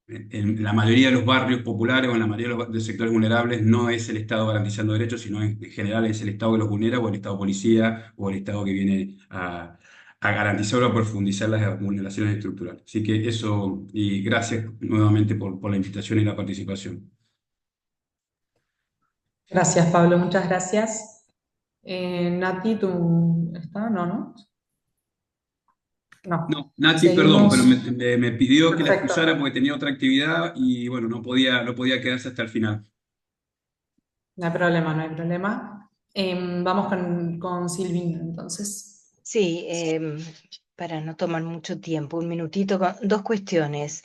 en la mayoría de los barrios populares o en la mayoría de los sectores vulnerables no es el Estado garantizando derechos, sino en general es el Estado que los vulnera o el Estado policía o el Estado que viene a garantizar o a profundizar las vulneraciones estructurales. Así que eso, y gracias nuevamente por la invitación y la participación. Gracias, Pablo, muchas gracias. Nati, ¿tú estás? No, ¿no? No. No, Nati, perdón, pero Seguimos. me pidió que la Perfecto. excusara porque tenía otra actividad y bueno, no podía quedarse hasta el final. No hay problema, no hay problema. Vamos con Silvina, entonces. Sí, para no tomar mucho tiempo, un minutito, dos cuestiones.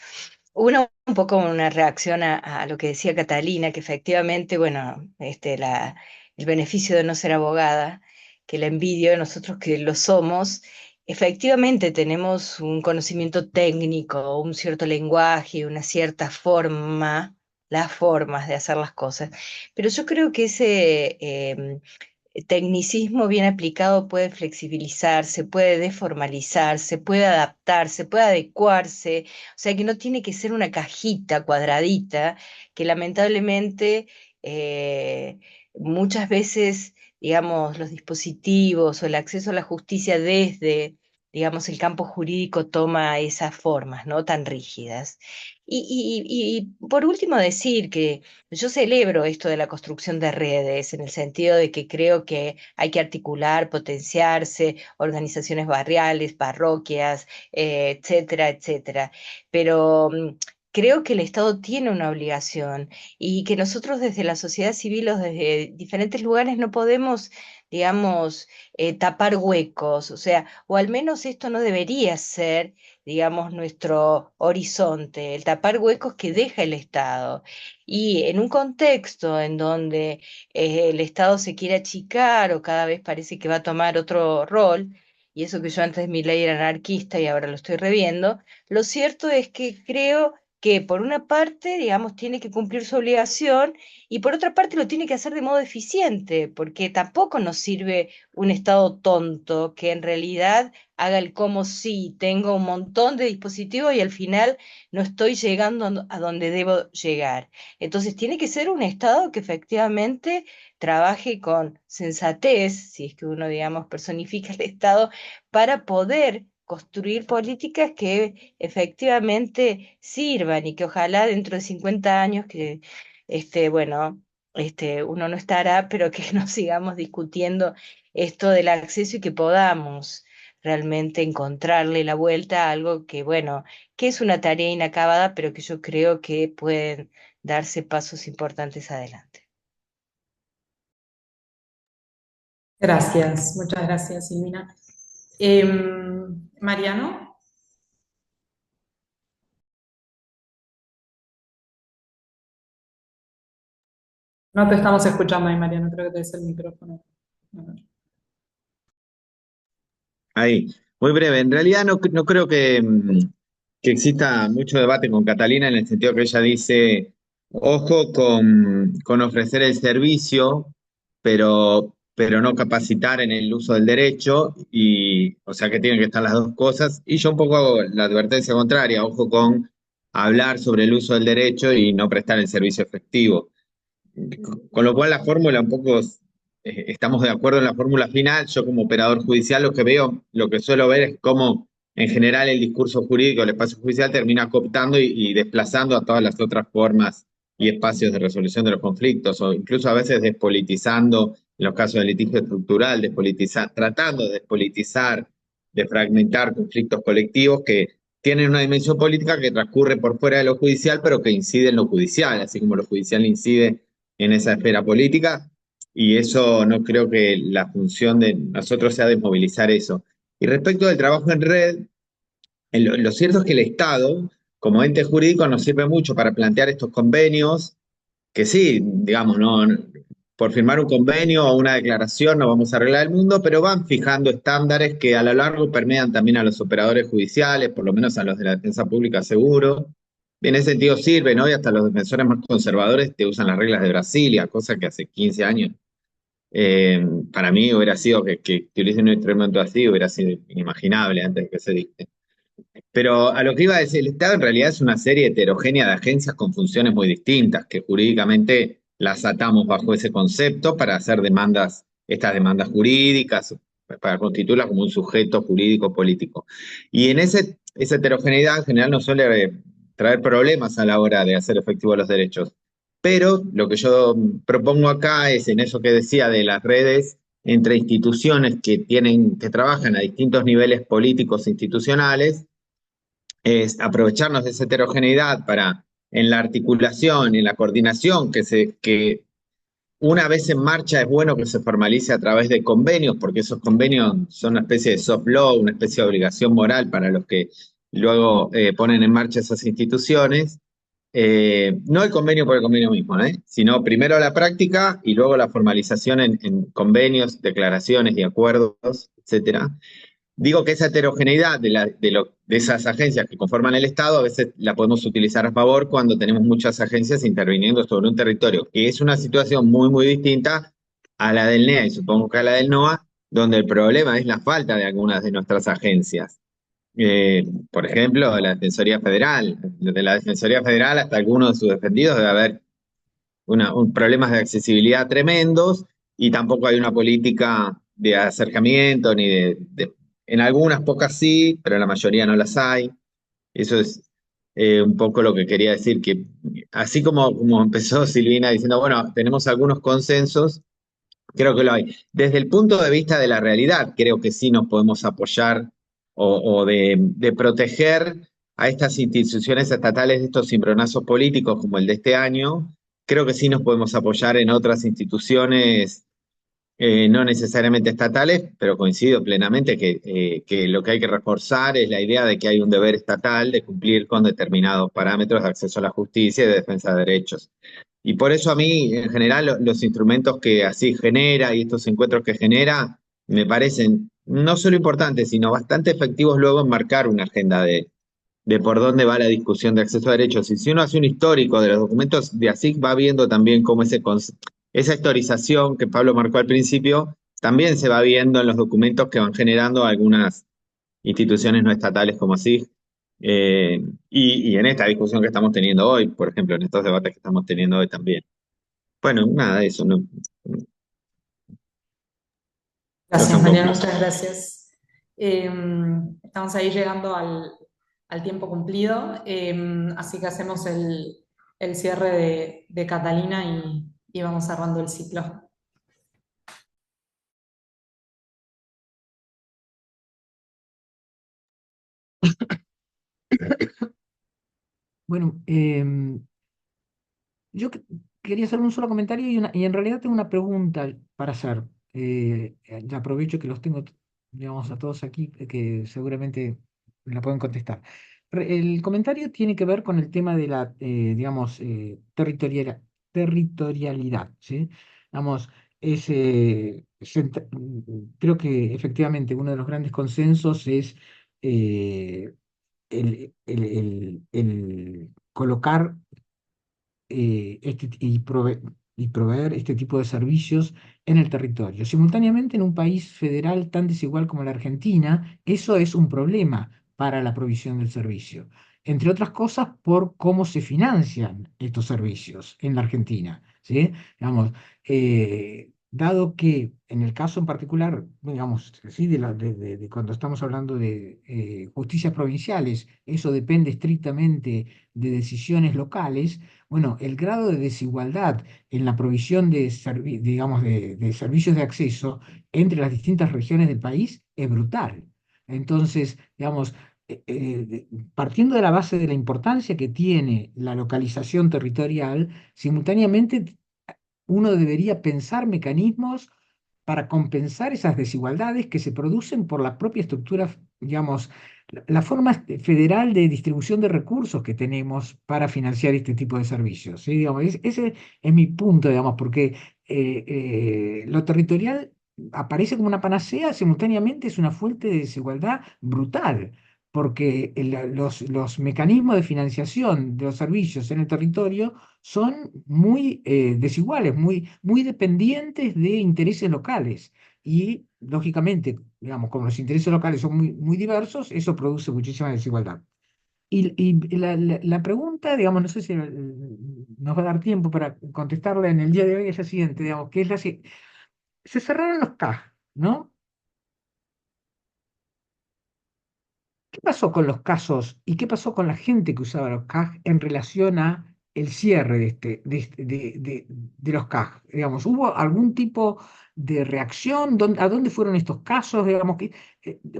Una, un poco una reacción a lo que decía Catalina, que efectivamente, bueno, el beneficio de no ser abogada, que la envidio de nosotros que lo somos, efectivamente tenemos un conocimiento técnico, un cierto lenguaje, una cierta forma las formas de hacer las cosas. Pero yo creo que ese tecnicismo bien aplicado puede flexibilizarse, puede deformalizarse, puede adaptarse, puede adecuarse, o sea que no tiene que ser una cajita cuadradita que lamentablemente eh, muchas veces, digamos, los dispositivos o el acceso a la justicia desde, digamos, el campo jurídico toma esas formas, ¿no? Tan rígidas. Y por último decir que yo celebro esto de la construcción de redes, en el sentido de que creo que hay que articular, potenciarse, organizaciones barriales, parroquias, etcétera, etcétera. Pero creo que el Estado tiene una obligación y que nosotros desde la sociedad civil o desde diferentes lugares no podemos, digamos, tapar huecos, o sea, o al menos esto no debería ser, digamos, nuestro horizonte, el tapar huecos que deja el Estado. Y en un contexto en donde el Estado se quiere achicar o cada vez parece que va a tomar otro rol, y eso que yo antes de mi ley era anarquista y ahora lo estoy reviendo, lo cierto es que creo que por una parte, digamos, tiene que cumplir su obligación y por otra parte lo tiene que hacer de modo eficiente, porque tampoco nos sirve un Estado tonto que en realidad haga el como si tengo un montón de dispositivos y al final no estoy llegando a donde debo llegar. Entonces tiene que ser un Estado que efectivamente trabaje con sensatez, si es que uno, digamos, personifica el Estado, para poder construir políticas que efectivamente sirvan y que ojalá dentro de 50 años que, bueno, uno no estará, pero que no sigamos discutiendo esto del acceso y que podamos realmente encontrarle la vuelta a algo que, bueno, que es una tarea inacabada, pero que yo creo que pueden darse pasos importantes adelante. Gracias, muchas gracias, Silvina. Mariano, no te estamos escuchando ahí, Mariano, creo que te es el micrófono. A ver. Ahí, muy breve. En realidad no creo que exista mucho debate con Catalina en el sentido que ella dice, ojo con ofrecer el servicio, pero no capacitar en el uso del derecho, y, o sea que tienen que estar las dos cosas. Y yo un poco hago la advertencia contraria, ojo con hablar sobre el uso del derecho y no prestar el servicio efectivo. Con lo cual la fórmula un poco, estamos de acuerdo en la fórmula final. Yo como operador judicial lo que veo, lo que suelo ver es cómo en general el discurso jurídico, el espacio judicial termina cooptando y desplazando a todas las otras formas y espacios de resolución de los conflictos, o incluso a veces despolitizando, en los casos de litigio estructural, tratando de despolitizar, de fragmentar conflictos colectivos que tienen una dimensión política que transcurre por fuera de lo judicial, pero que incide en lo judicial, así como lo judicial incide en esa esfera política, y eso no creo que la función de nosotros sea desmovilizar eso. Y respecto del trabajo en red, lo cierto es que el Estado, como ente jurídico, nos sirve mucho para plantear estos convenios, que sí, digamos, por firmar un convenio o una declaración no vamos a arreglar el mundo, pero van fijando estándares que a lo largo permean también a los operadores judiciales, por lo menos a los de la defensa pública seguro. Y en ese sentido sirve, ¿no? Y hasta los defensores más conservadores te usan las reglas de Brasilia, cosa que hace 15 años para mí hubiera sido que utilicen un instrumento así, hubiera sido inimaginable antes de que se dicte. Pero a lo que iba a decir, el Estado en realidad es una serie heterogénea de agencias con funciones muy distintas, que jurídicamente las atamos bajo ese concepto para hacer demandas, estas demandas jurídicas, para constituirlas como un sujeto jurídico político. Y en esa heterogeneidad en general nos suele traer problemas a la hora de hacer efectivos los derechos. Pero lo que yo propongo acá es en eso que decía de las redes entre instituciones que trabajan a distintos niveles políticos e institucionales, es aprovecharnos de esa heterogeneidad para, en la articulación, en la coordinación, que una vez en marcha es bueno que se formalice a través de convenios, porque esos convenios son una especie de soft law, una especie de obligación moral para los que luego ponen en marcha esas instituciones. No el convenio por el convenio mismo, sino primero la práctica y luego la formalización en convenios, declaraciones y acuerdos, etcétera. Digo que esa heterogeneidad de esas agencias que conforman el Estado, a veces la podemos utilizar a favor cuando tenemos muchas agencias interviniendo sobre un territorio, que es una situación muy, muy distinta a la del NEA y supongo que a la del NOA, donde el problema es la falta de algunas de nuestras agencias. Por ejemplo, la Defensoría Federal. De la Defensoría Federal hasta algunos de sus defendidos debe haber problemas de accesibilidad tremendos y tampoco hay una política de acercamiento ni en algunas pocas sí, pero en la mayoría no las hay. Eso es un poco lo que quería decir, que así como empezó Silvina diciendo, bueno, tenemos algunos consensos, creo que lo hay. Desde el punto de vista de la realidad, creo que sí nos podemos apoyar o de proteger a estas instituciones estatales de estos cimbronazos políticos como el de este año. Creo que sí nos podemos apoyar en otras instituciones no necesariamente estatales, pero coincido plenamente que lo que hay que reforzar es la idea de que hay un deber estatal de cumplir con determinados parámetros de acceso a la justicia y de defensa de derechos. Y por eso a mí, en general, los instrumentos que así genera y estos encuentros que genera, me parecen no solo importantes, sino bastante efectivos luego en marcar una agenda de por dónde va la discusión de acceso a derechos. Y si uno hace un histórico de los documentos de ASIC, va viendo también cómo esa historización que Pablo marcó al principio, también se va viendo en los documentos que van generando algunas instituciones no estatales como ASIC. Y en esta discusión que estamos teniendo hoy, por ejemplo, en estos debates que estamos teniendo hoy también. Bueno, nada, eso no. Gracias, Mariano, muchas gracias. Estamos ahí llegando al tiempo cumplido, así que hacemos el cierre de Catalina y vamos cerrando el ciclo. Bueno, yo quería hacer un solo comentario y en realidad tengo una pregunta para hacer. Ya aprovecho que los tengo, digamos, a todos aquí, que seguramente la pueden contestar. El comentario tiene que ver con el tema de la, digamos, territorialidad, ¿sí? Vamos, creo que efectivamente uno de los grandes consensos es el colocar y proveer este tipo de servicios en el territorio. Simultáneamente, en un país federal tan desigual como la Argentina, eso es un problema para la provisión del servicio. Entre otras cosas, por cómo se financian estos servicios en la Argentina, ¿sí? Digamos, dado que en el caso en particular, digamos, ¿sí? de cuando estamos hablando de justicias provinciales, eso depende estrictamente de decisiones locales. Bueno, el grado de desigualdad en la provisión digamos, de servicios de acceso entre las distintas regiones del país es brutal. Entonces, digamos, partiendo de la base de la importancia que tiene la localización territorial, simultáneamente uno debería pensar mecanismos para compensar esas desigualdades que se producen por la propia estructura, digamos, la forma federal de distribución de recursos que tenemos para financiar este tipo de servicios, ¿sí? Digamos, ese es mi punto, digamos, porque lo territorial aparece como una panacea, simultáneamente es una fuente de desigualdad brutal, porque los mecanismos de financiación de los servicios en el territorio son muy desiguales, muy dependientes de intereses locales. Y, lógicamente, digamos, como los intereses locales son muy diversos, eso produce muchísima desigualdad. Y la pregunta, digamos, no sé si nos va a dar tiempo para contestarla en el día de hoy, es la siguiente, digamos, que es la siguiente. Se cerraron los CAG, ¿no? ¿Qué pasó con los casos y qué pasó con la gente que usaba los CAG en relación a el cierre de los CAG? Digamos, ¿hubo algún tipo de reacción? ¿A dónde fueron estos casos? Digamos,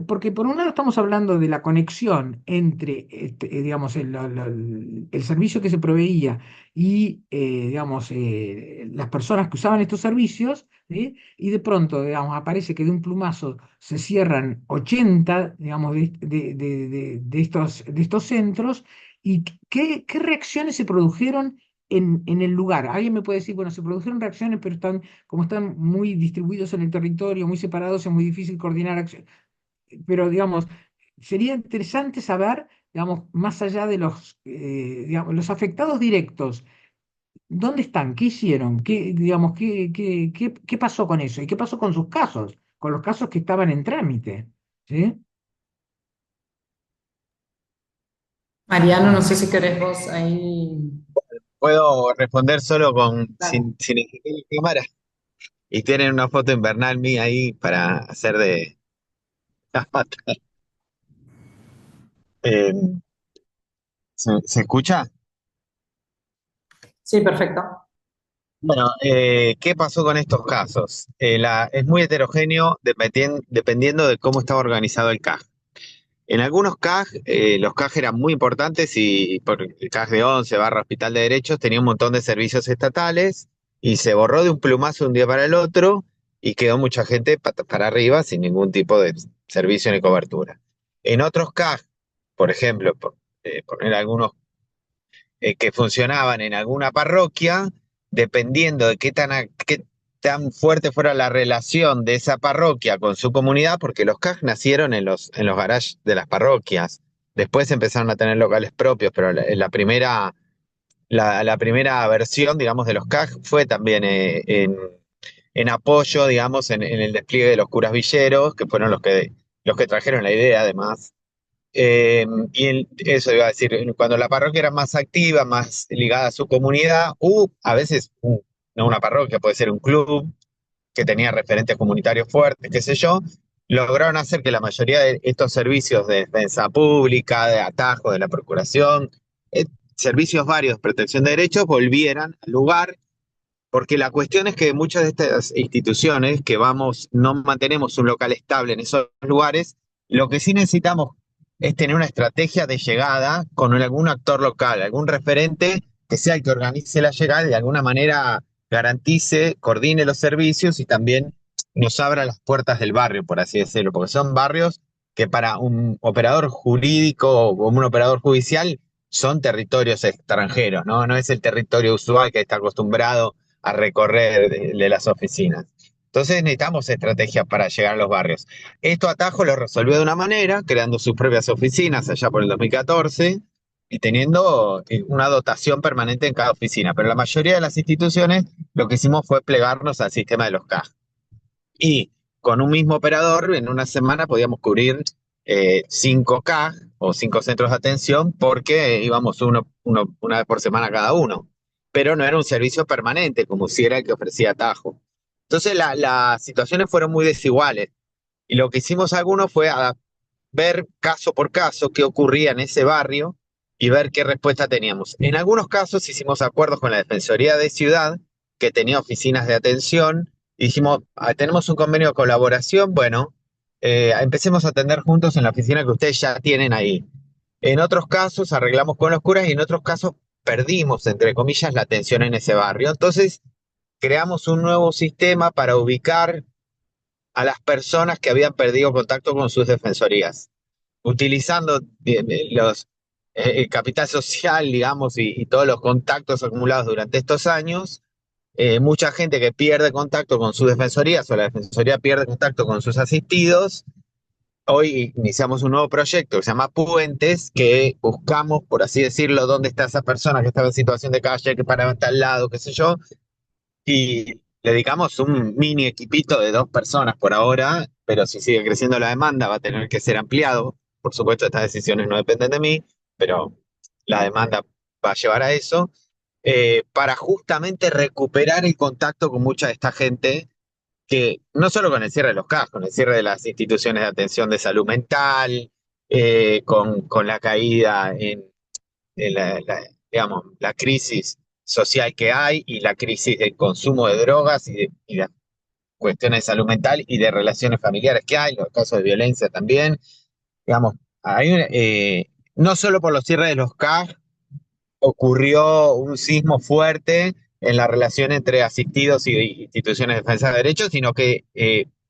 porque por un lado estamos hablando de la conexión entre, digamos, el servicio que se proveía y, digamos, las personas que usaban estos servicios, ¿sí? Y de pronto, digamos, aparece que de un plumazo se cierran 80, digamos, de estos centros. ¿Y qué reacciones se produjeron en el lugar? Alguien me puede decir, bueno, se produjeron reacciones, pero como están muy distribuidos en el territorio, muy separados, es muy difícil coordinar acciones. pero digamos, sería interesante saber, digamos, más allá de digamos, los afectados directos, ¿dónde están? ¿Qué hicieron? Digamos, qué pasó con eso? ¿Y qué pasó con sus casos? Con los casos que estaban en trámite. ¿Sí? Mariano, no sé si querés vos ahí. Puedo responder solo con Dale. sin encender la cámara. Y tienen una foto invernal mía ahí para hacer de avatar. Eh, ¿se escucha? Sí, perfecto. Bueno, ¿qué pasó con estos casos? Es muy heterogéneo dependiendo de cómo estaba organizado el CAJ. En algunos CAJ, los CAJ eran muy importantes y por el CAJ de 11 barra Hospital de Derechos tenía un montón de servicios estatales y se borró de un plumazo de un día para el otro y quedó mucha gente para arriba sin ningún tipo de servicio ni cobertura. En otros CAJ, por ejemplo, poner algunos que funcionaban en alguna parroquia, dependiendo de qué tan fuerte fuera la relación de esa parroquia con su comunidad, porque los CAG nacieron en los garages de las parroquias. Después empezaron a tener locales propios, pero la primera versión, digamos, de los CAG fue también en apoyo, digamos, en el despliegue de los curas villeros, que fueron los que trajeron la idea, además. Eso iba a decir, cuando la parroquia era más activa, más ligada a su comunidad, a veces, no una parroquia, puede ser un club que tenía referentes comunitarios fuertes, qué sé yo, lograron hacer que la mayoría de estos servicios de defensa pública, de atajo, de la procuración, eh, servicios varios de protección de derechos volvieran al lugar, porque la cuestión es que muchas de estas instituciones que no mantenemos un local estable en esos lugares, lo que sí necesitamos es tener una estrategia de llegada con algún actor local, algún referente que sea el que organice la llegada y de alguna manera garantice, coordine los servicios y también nos abra las puertas del barrio, por así decirlo, porque son barrios que para un operador jurídico o un operador judicial son territorios extranjeros, ¿no? No es el territorio usual que está acostumbrado a recorrer de las oficinas. Entonces necesitamos estrategias para llegar a los barrios. Esto Atajo lo resolvió de una manera, creando sus propias oficinas allá por el 2014 y teniendo una dotación permanente en cada oficina. Pero la mayoría de las instituciones lo que hicimos fue plegarnos al sistema de los CAJ. Y con un mismo operador, en una semana podíamos cubrir 5 CAJ o 5 centros de atención porque íbamos una vez por semana cada uno. Pero no era un servicio permanente como si era el que ofrecía Atajo. Entonces las situaciones fueron muy desiguales. Y lo que hicimos algunos fue ver caso por caso qué ocurría en ese barrio y ver qué respuesta teníamos. En algunos casos hicimos acuerdos con la Defensoría de Ciudad, que tenía oficinas de atención, y dijimos, tenemos un convenio de colaboración, bueno, empecemos a atender juntos en la oficina que ustedes ya tienen ahí. En otros casos arreglamos con los curas y en otros casos perdimos, entre comillas, la atención en ese barrio. Entonces creamos un nuevo sistema para ubicar a las personas que habían perdido contacto con sus defensorías, utilizando el capital social, digamos, y todos los contactos acumulados durante estos años. Mucha gente que pierde contacto con sus defensorías o la defensoría pierde contacto con sus asistidos. Hoy iniciamos un nuevo proyecto que se llama Puentes, que buscamos, por así decirlo, dónde está esa persona que estaba en situación de calle, que paraba en tal lado, qué sé yo, y le dedicamos un mini equipito de 2 personas por ahora, pero si sigue creciendo la demanda va a tener que ser ampliado. Por supuesto, estas decisiones no dependen de mí, pero la demanda va a llevar a eso, para justamente recuperar el contacto con mucha de esta gente que, no solo con el cierre de los CAS, con el cierre de las instituciones de atención de salud mental, con la caída digamos, la crisis social que hay y la crisis del consumo de drogas y de cuestiones de salud mental y de relaciones familiares que hay, los casos de violencia también. Digamos, no solo por los cierres de los CAG ocurrió un sismo fuerte en la relación entre asistidos y instituciones de defensa de derechos, sino que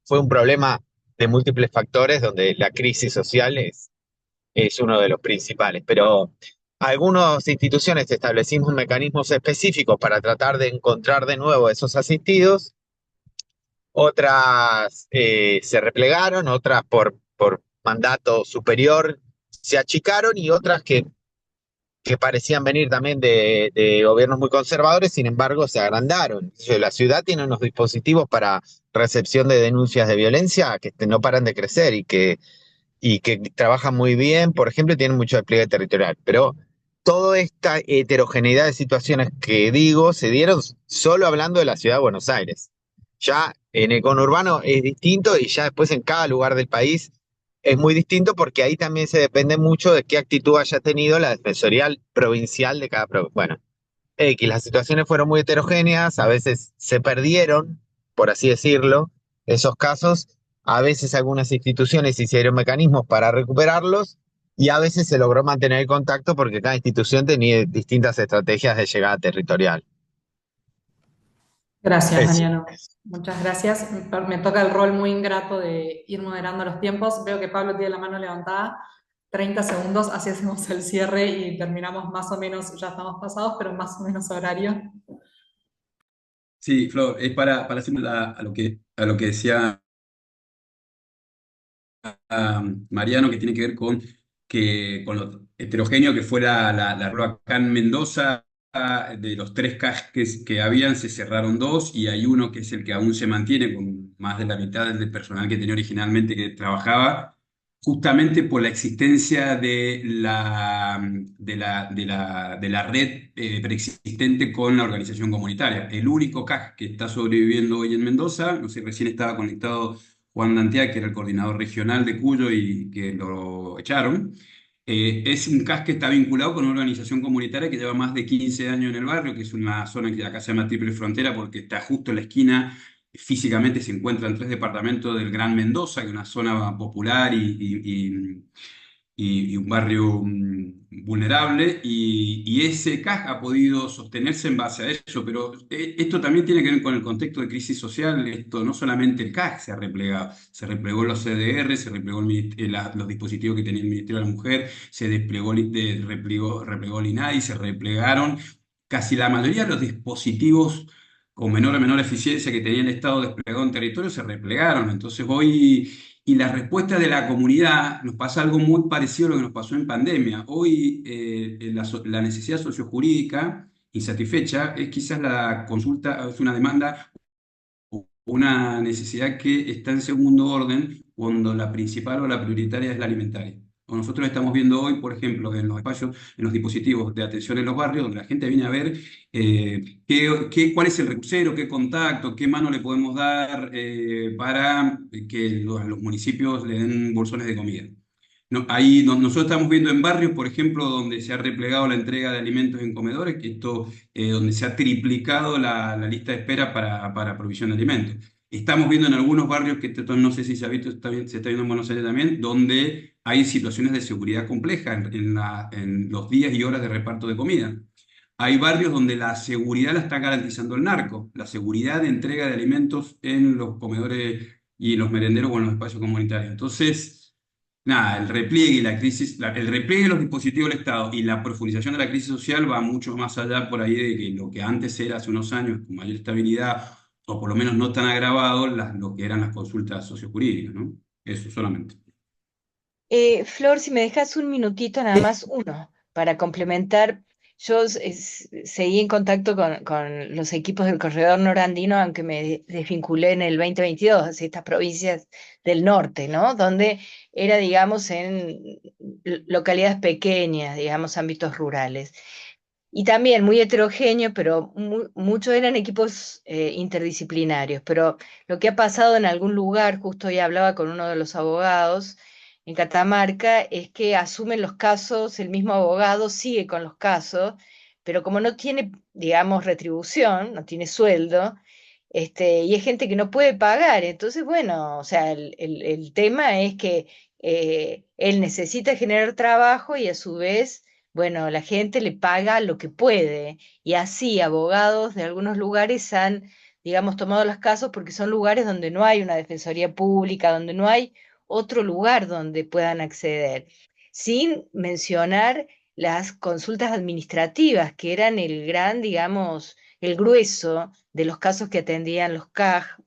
fue un problema de múltiples factores donde la crisis social es uno de los principales, pero algunas instituciones establecimos mecanismos específicos para tratar de encontrar de nuevo esos asistidos, otras se replegaron, otras por mandato superior se achicaron y otras que parecían venir también de gobiernos muy conservadores, sin embargo, se agrandaron. La ciudad tiene unos dispositivos para recepción de denuncias de violencia que no paran de crecer y que trabajan muy bien, por ejemplo, y tienen mucho despliegue territorial. Pero toda esta heterogeneidad de situaciones que digo se dieron solo hablando de la ciudad de Buenos Aires. Ya en el conurbano es distinto y ya después en cada lugar del país es muy distinto porque ahí también se depende mucho de qué actitud haya tenido la Defensoría Provincial de cada provincia. Bueno, las situaciones fueron muy heterogéneas, a veces se perdieron, por así decirlo, esos casos, a veces algunas instituciones hicieron mecanismos para recuperarlos y a veces se logró mantener el contacto porque cada institución tenía distintas estrategias de llegada territorial. Gracias, Es- Mariano. Muchas gracias. Me toca el rol muy ingrato de ir moderando los tiempos. Veo que Pablo tiene la mano levantada. 30 segundos, así hacemos el cierre y terminamos más o menos, ya estamos pasados, pero más o menos horario. Sí, Flor, es para hacer a lo que decía Mariano, que tiene que ver con lo heterogéneo que fue la rueda acá en Mendoza. De los tres CAS que habían, se cerraron dos y hay uno que es el que aún se mantiene con más de la mitad del personal que tenía originalmente que trabajaba, justamente por la existencia de la red preexistente con la organización comunitaria. El único CAS que está sobreviviendo hoy en Mendoza, no sé, recién estaba conectado Juan Dantea, que era el coordinador regional de Cuyo y que lo echaron. Es un CAS que está vinculado con una organización comunitaria que lleva más de 15 años en el barrio, que es una zona que acá se llama Triple Frontera porque está justo en la esquina. Físicamente se encuentran tres departamentos del Gran Mendoza, que es una zona popular y un barrio vulnerable, y ese CAS ha podido sostenerse en base a eso, pero esto también tiene que ver con el contexto de crisis social. Esto no solamente el CAS se ha replegado, se replegó los CDR, se replegó los dispositivos que tenía el Ministerio de la Mujer, se desplegó, replegó el INADI, se replegaron casi la mayoría de los dispositivos con menor o menor eficiencia que tenía el Estado desplegado en territorio, se replegaron. Entonces hoy y la respuesta de la comunidad nos pasa algo muy parecido a lo que nos pasó en pandemia. Hoy la necesidad sociojurídica insatisfecha es quizás la consulta, es una demanda, una necesidad que está en segundo orden cuando la principal o la prioritaria es la alimentaria. O nosotros estamos viendo hoy, por ejemplo, en los espacios, en los dispositivos de atención en los barrios, donde la gente viene a ver cuál es el recurso, qué contacto, qué mano le podemos dar para que los municipios le den bolsones de comida. No, ahí nosotros estamos viendo en barrios, por ejemplo, donde se ha replegado la entrega de alimentos en comedores, que esto, donde se ha triplicado la lista de espera para provisión de alimentos. Estamos viendo en algunos barrios, que esto no sé si se ha visto, se está viendo en Buenos Aires también, donde hay situaciones de seguridad compleja en los días y horas de reparto de comida. Hay barrios donde la seguridad la está garantizando el narco, la seguridad de entrega de alimentos en los comedores y en los merenderos o en los espacios comunitarios. Entonces, nada, el repliegue y la crisis, el repliegue de los dispositivos del Estado y la profundización de la crisis social va mucho más allá por ahí de que lo que antes era hace unos años con mayor estabilidad, o por lo menos no tan agravado, lo que eran las consultas sociojurídicas, ¿no? Eso solamente. Flor, si me dejas un minutito nada más, uno, para complementar. Yo seguí en contacto con los equipos del Corredor Norandino, aunque me desvinculé en el 2022 hacia estas provincias del norte, ¿no? Donde era, digamos, en localidades pequeñas, digamos, ámbitos rurales. Y también muy heterogéneo, pero muchos eran equipos interdisciplinarios. Pero lo que ha pasado en algún lugar, justo hoy hablaba con uno de los abogados en Catamarca, es que asumen los casos, el mismo abogado sigue con los casos, pero como no tiene, digamos, retribución, no tiene sueldo, y hay gente que no puede pagar. Entonces, bueno, o sea, el tema es que él necesita generar trabajo y a su vez, bueno, la gente le paga lo que puede. Y así abogados de algunos lugares han, digamos, tomado los casos porque son lugares donde no hay una defensoría pública, donde no hay otro lugar donde puedan acceder, sin mencionar las consultas administrativas, que eran el gran, digamos, el grueso de los casos que atendían los CAJ,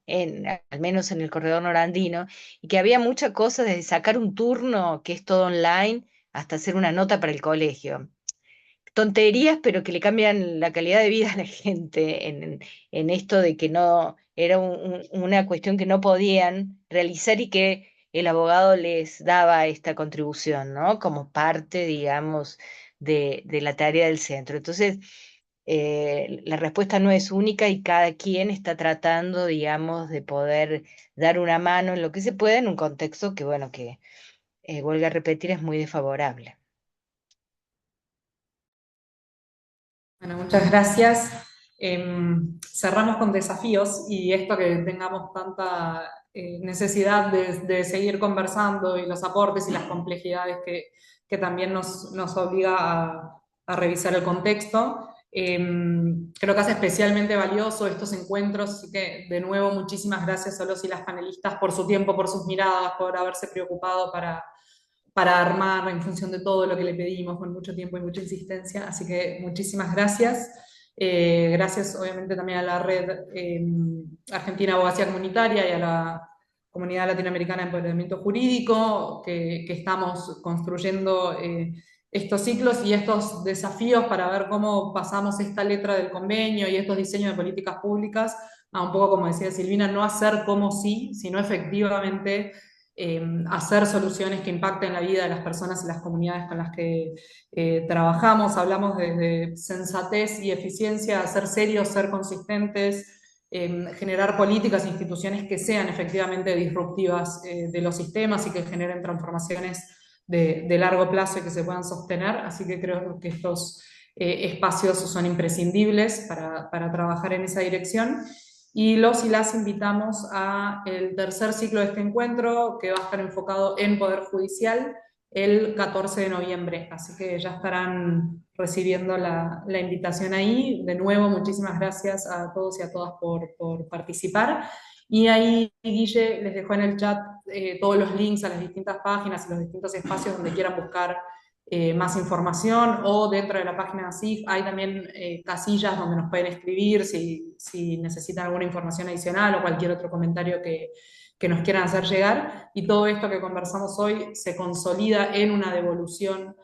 al menos en el corredor norandino, y que había mucha cosa desde sacar un turno, que es todo online, hasta hacer una nota para el colegio. Tonterías, pero que le cambian la calidad de vida a la gente en esto de que no era una cuestión que no podían realizar y que el abogado les daba esta contribución, ¿no? Como parte, digamos, de la tarea del centro. Entonces, la respuesta no es única y cada quien está tratando, digamos, de poder dar una mano en lo que se pueda en un contexto que, bueno, que, vuelvo a repetir, es muy desfavorable. Bueno, muchas gracias. Cerramos con desafíos y esto que tengamos tanta necesidad de seguir conversando y los aportes y las complejidades que también nos obliga a revisar el contexto. Creo que hace especialmente valioso estos encuentros, así que de nuevo muchísimas gracias a los y las panelistas por su tiempo, por sus miradas, por haberse preocupado para armar en función de todo lo que le pedimos con mucho tiempo y mucha insistencia. Así que muchísimas gracias. Gracias obviamente también a la Red Argentina Abogacía Comunitaria y a la Comunidad Latinoamericana de Empoderamiento Jurídico, que estamos construyendo estos ciclos y estos desafíos para ver cómo pasamos esta letra del convenio y estos diseños de políticas públicas a un poco, como decía Silvina, no hacer como sí, sino efectivamente hacer soluciones que impacten la vida de las personas y las comunidades con las que trabajamos. Hablamos de sensatez y eficiencia, ser serios, ser consistentes, generar políticas e instituciones que sean efectivamente disruptivas de los sistemas y que generen transformaciones de largo plazo y que se puedan sostener. Así que creo que estos espacios son imprescindibles para trabajar en esa dirección. Y los y las invitamos a el tercer ciclo de este encuentro, que va a estar enfocado en Poder Judicial el 14 de noviembre. Así que ya estarán recibiendo la invitación ahí. De nuevo, muchísimas gracias a todos y a todas por participar. Y ahí Guille les dejó en el chat todos los links a las distintas páginas y los distintos espacios donde quieran buscar más información, o dentro de la página de ASIF hay también casillas donde nos pueden escribir si necesitan alguna información adicional o cualquier otro comentario que nos quieran hacer llegar, y todo esto que conversamos hoy se consolida en una devolución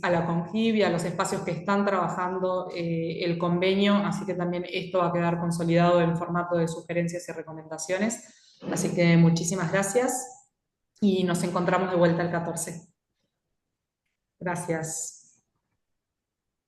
a la CONJIB y a los espacios que están trabajando el convenio, así que también esto va a quedar consolidado en formato de sugerencias y recomendaciones. Así que muchísimas gracias y nos encontramos de vuelta el 14. Gracias.